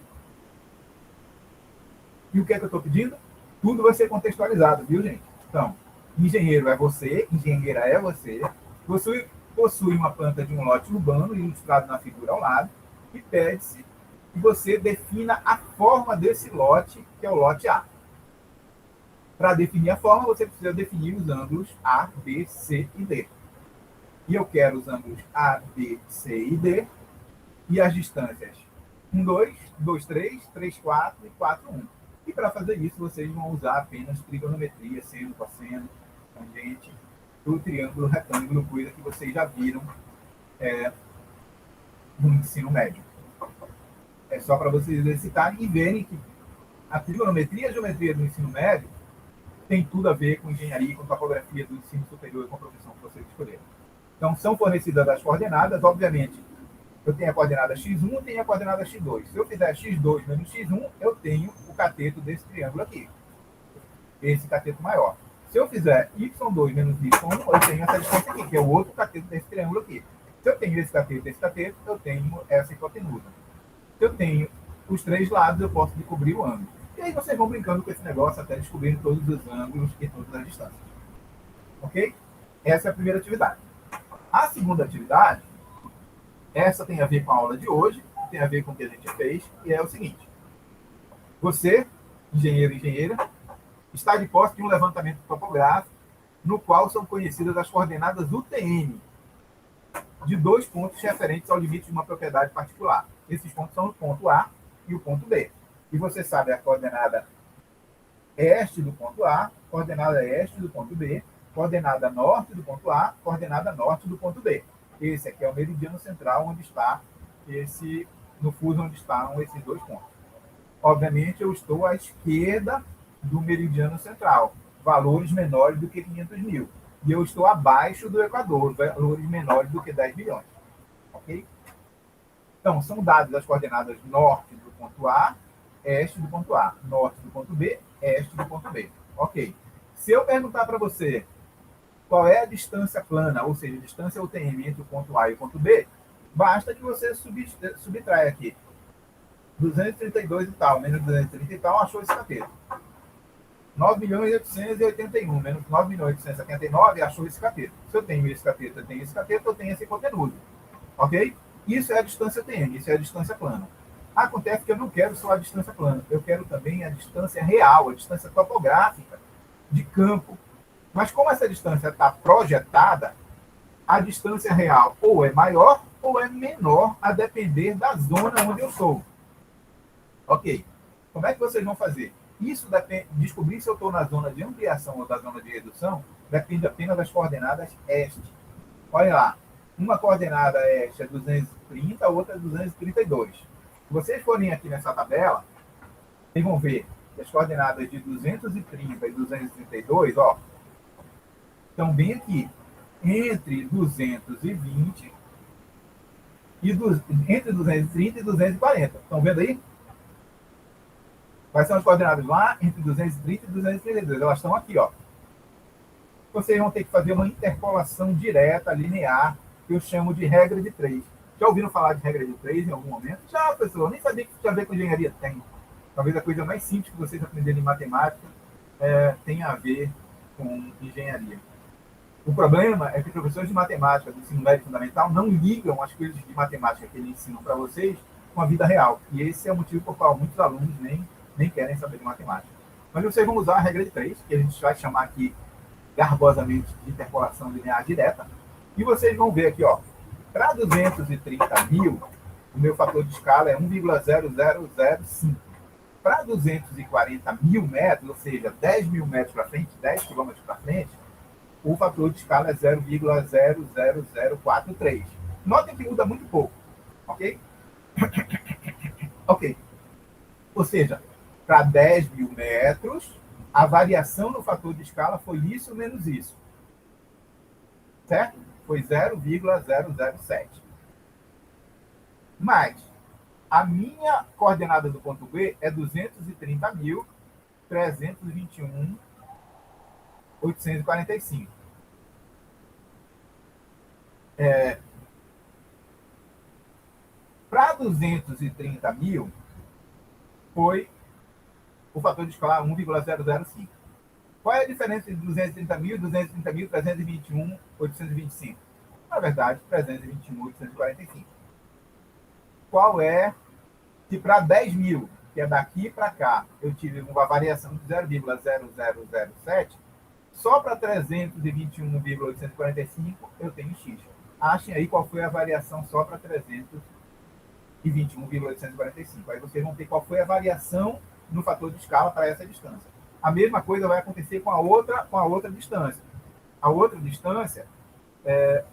[SPEAKER 1] E o que é que eu estou pedindo? Tudo vai ser contextualizado, viu, gente? Então, engenheiro é você, engenheira é você, possui uma planta de um lote urbano, ilustrado na figura ao lado, e pede-se que você defina a forma desse lote, que é o lote A. Para definir a forma, você precisa definir os ângulos A, B, C e D. E eu quero os ângulos A, B, C e D, e as distâncias 1, 2, 2, 3, 3, 4 e 4, 1. E para fazer isso, vocês vão usar apenas trigonometria, seno, cosseno, tangente, do triângulo, retângulo, coisa que vocês já viram no ensino médio. É só para vocês exercitarem e verem que a trigonometria e a geometria do ensino médio tem tudo a ver com engenharia, com topografia do ensino superior e com a profissão que vocês escolheram. Então, são fornecidas as coordenadas, obviamente. Eu tenho a coordenada x1 e tenho a coordenada x2. Se eu fizer x2 menos x1, eu tenho o cateto desse triângulo aqui. Esse cateto maior. Se eu fizer y2 menos y1, eu tenho essa distância aqui, que é o outro cateto desse triângulo aqui. Se eu tenho esse cateto, eu tenho essa hipotenusa. Se eu tenho os três lados, eu posso descobrir o ângulo. E aí vocês vão brincando com esse negócio até descobrir todos os ângulos e todas as distâncias. Ok? Essa é a primeira atividade. A segunda atividade, essa tem a ver com a aula de hoje, tem a ver com o que a gente fez, e é o seguinte. Você, engenheiro e engenheira, está de posse de um levantamento topográfico no qual são conhecidas as coordenadas UTM de dois pontos referentes ao limite de uma propriedade particular. Esses pontos são o ponto A e o ponto B. E você sabe a coordenada este do ponto A, coordenada este do ponto B, coordenada norte do ponto A, coordenada norte do ponto B. Esse aqui é o meridiano central, onde está no fuso onde estão esses dois pontos. Obviamente, eu estou à esquerda do meridiano central, valores menores do que 500 mil. E eu estou abaixo do Equador, valores menores do que 10 milhões. Ok? Então, são dadas as coordenadas norte do ponto A, este do ponto A, norte do ponto B, este do ponto B. Ok. Se eu perguntar para você qual é a distância plana, ou seja, a distância UTM entre o ponto A e o ponto B, basta que você subtrai aqui 232 e tal, menos 230 e tal, achou esse cateto. 9.881, menos 9.879, achou esse cateto. Se eu tenho esse cateto, eu tenho esse cateto, eu tenho essa hipotenusa. Ok? Isso é a distância UTM, isso é a distância plana. Acontece que eu não quero só a distância plana, eu quero também a distância real, a distância topográfica de campo. Mas como essa distância está projetada, a distância real ou é maior ou é menor, a depender da zona onde eu sou. Ok. Como é que vocês vão fazer? Isso depende, descobrir se eu estou na zona de ampliação ou da zona de redução, depende apenas das coordenadas este. Olha lá, uma coordenada este é 230, a outra é 232. Se vocês forem aqui nessa tabela, vocês vão ver que as coordenadas de 230 e 232, ó, estão bem aqui, entre 220 e entre 230 e 240. Estão vendo aí? Quais são as coordenadas lá? Entre 230 e 232. Elas estão aqui, ó. Vocês vão ter que fazer uma interpolação direta, linear, que eu chamo de regra de 3. Já ouviram falar de regra de 3 em algum momento? Já, pessoal. Eu nem sabia que tinha a ver com engenharia. Tem. Talvez a coisa mais simples que vocês aprenderem em matemática tenha a ver com engenharia. O problema é que professores de matemática do ensino médio fundamental não ligam as coisas de matemática que eles ensinam para vocês com a vida real. E esse é o motivo por qual muitos alunos nem querem saber de matemática. Mas vocês vão usar a regra de 3, que a gente vai chamar aqui garbosamente de interpolação linear direta. E vocês vão ver aqui, ó, para 230 mil, o meu fator de escala é 1,0005. Para 240 mil metros, ou seja, 10 mil metros para frente, 10 quilômetros para frente, o fator de escala é 0,00043. Notem que muda muito pouco, ok? Ok. Ou seja, para 10 mil metros, a variação no fator de escala foi isso menos isso. Certo? Foi 0,007. Mas a minha coordenada do ponto B é 230.321.845. Para 230 mil, foi o fator de escala 1,005. Qual é a diferença entre 230 mil e 230.321.825? Na verdade, 321.845. Qual é, se para 10 mil, que é daqui para cá, eu tive uma variação de 0,0007, só para 321,845 eu tenho X. Achem aí qual foi a variação só para 321,845. Aí vocês vão ter qual foi a variação no fator de escala para essa distância. A mesma coisa vai acontecer com a outra distância. A outra distância é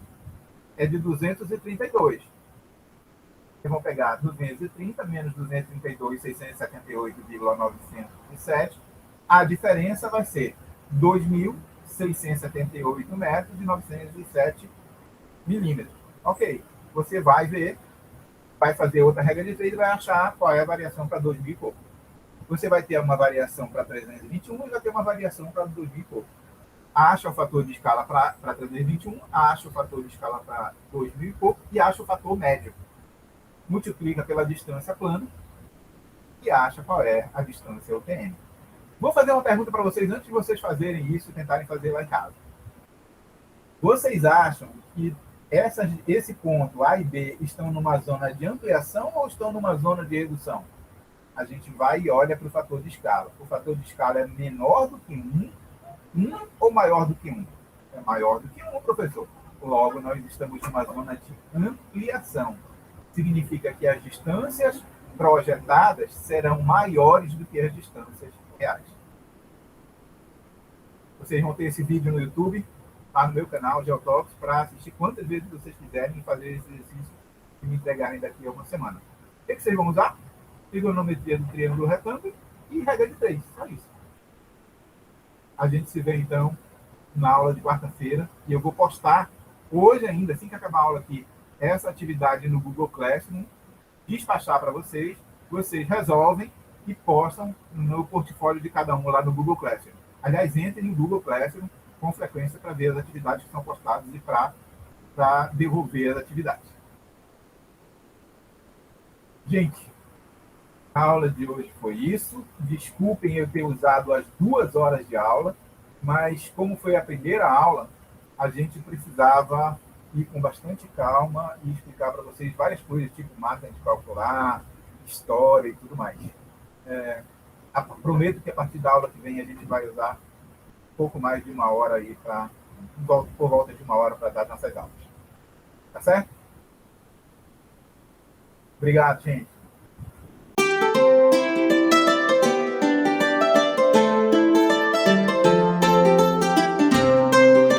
[SPEAKER 1] de 232. Vocês vão pegar 230 menos 232.678,907. A diferença vai ser 2.678 metros e 907 milímetros. Ok. Você vai ver, vai fazer outra regra de 3 e vai achar qual é a variação para 2.000 e pouco. Você vai ter uma variação para 321 e vai ter uma variação para 2.000 e pouco. Acha o fator de escala para 321, acha o fator de escala para 2.000 e pouco e acha o fator médio. Multiplica pela distância plana e acha qual é a distância UTM. Vou fazer uma pergunta para vocês antes de vocês fazerem isso e tentarem fazer lá em casa. Vocês acham que esse ponto A e B estão numa zona de ampliação ou estão numa zona de redução? A gente vai e olha para o fator de escala. O fator de escala é menor do que 1 ou maior do que 1? É maior do que 1, professor. Logo, nós estamos numa zona de ampliação. Significa que as distâncias projetadas serão maiores do que as distâncias reais. Vocês vão ter esse vídeo no YouTube, lá no meu canal, Geotops, para assistir quantas vezes vocês quiserem e fazer esse exercício e me entregarem daqui a uma semana. O que vocês vão usar? Trigonometria do triângulo retângulo e regra de 3. Só isso. A gente se vê, então, na aula de quarta-feira. E eu vou postar hoje ainda, assim que acabar a aula aqui, essa atividade no Google Classroom, despachar para vocês. Vocês resolvem e postam no portfólio de cada um lá no Google Classroom. Aliás, entrem no Google Classroom com frequência para ver as atividades que são postadas e para devolver as atividades. Gente, a aula de hoje foi isso. Desculpem eu ter usado as 2 horas de aula, mas como foi a primeira aula, a gente precisava ir com bastante calma e explicar para vocês várias coisas, tipo máquina de calcular, história e tudo mais. Prometo que a partir da aula que vem a gente vai usar um pouco mais de 1 hora aí, por volta de 1 hora para dar nossas aulas. Tá certo? Obrigado, gente.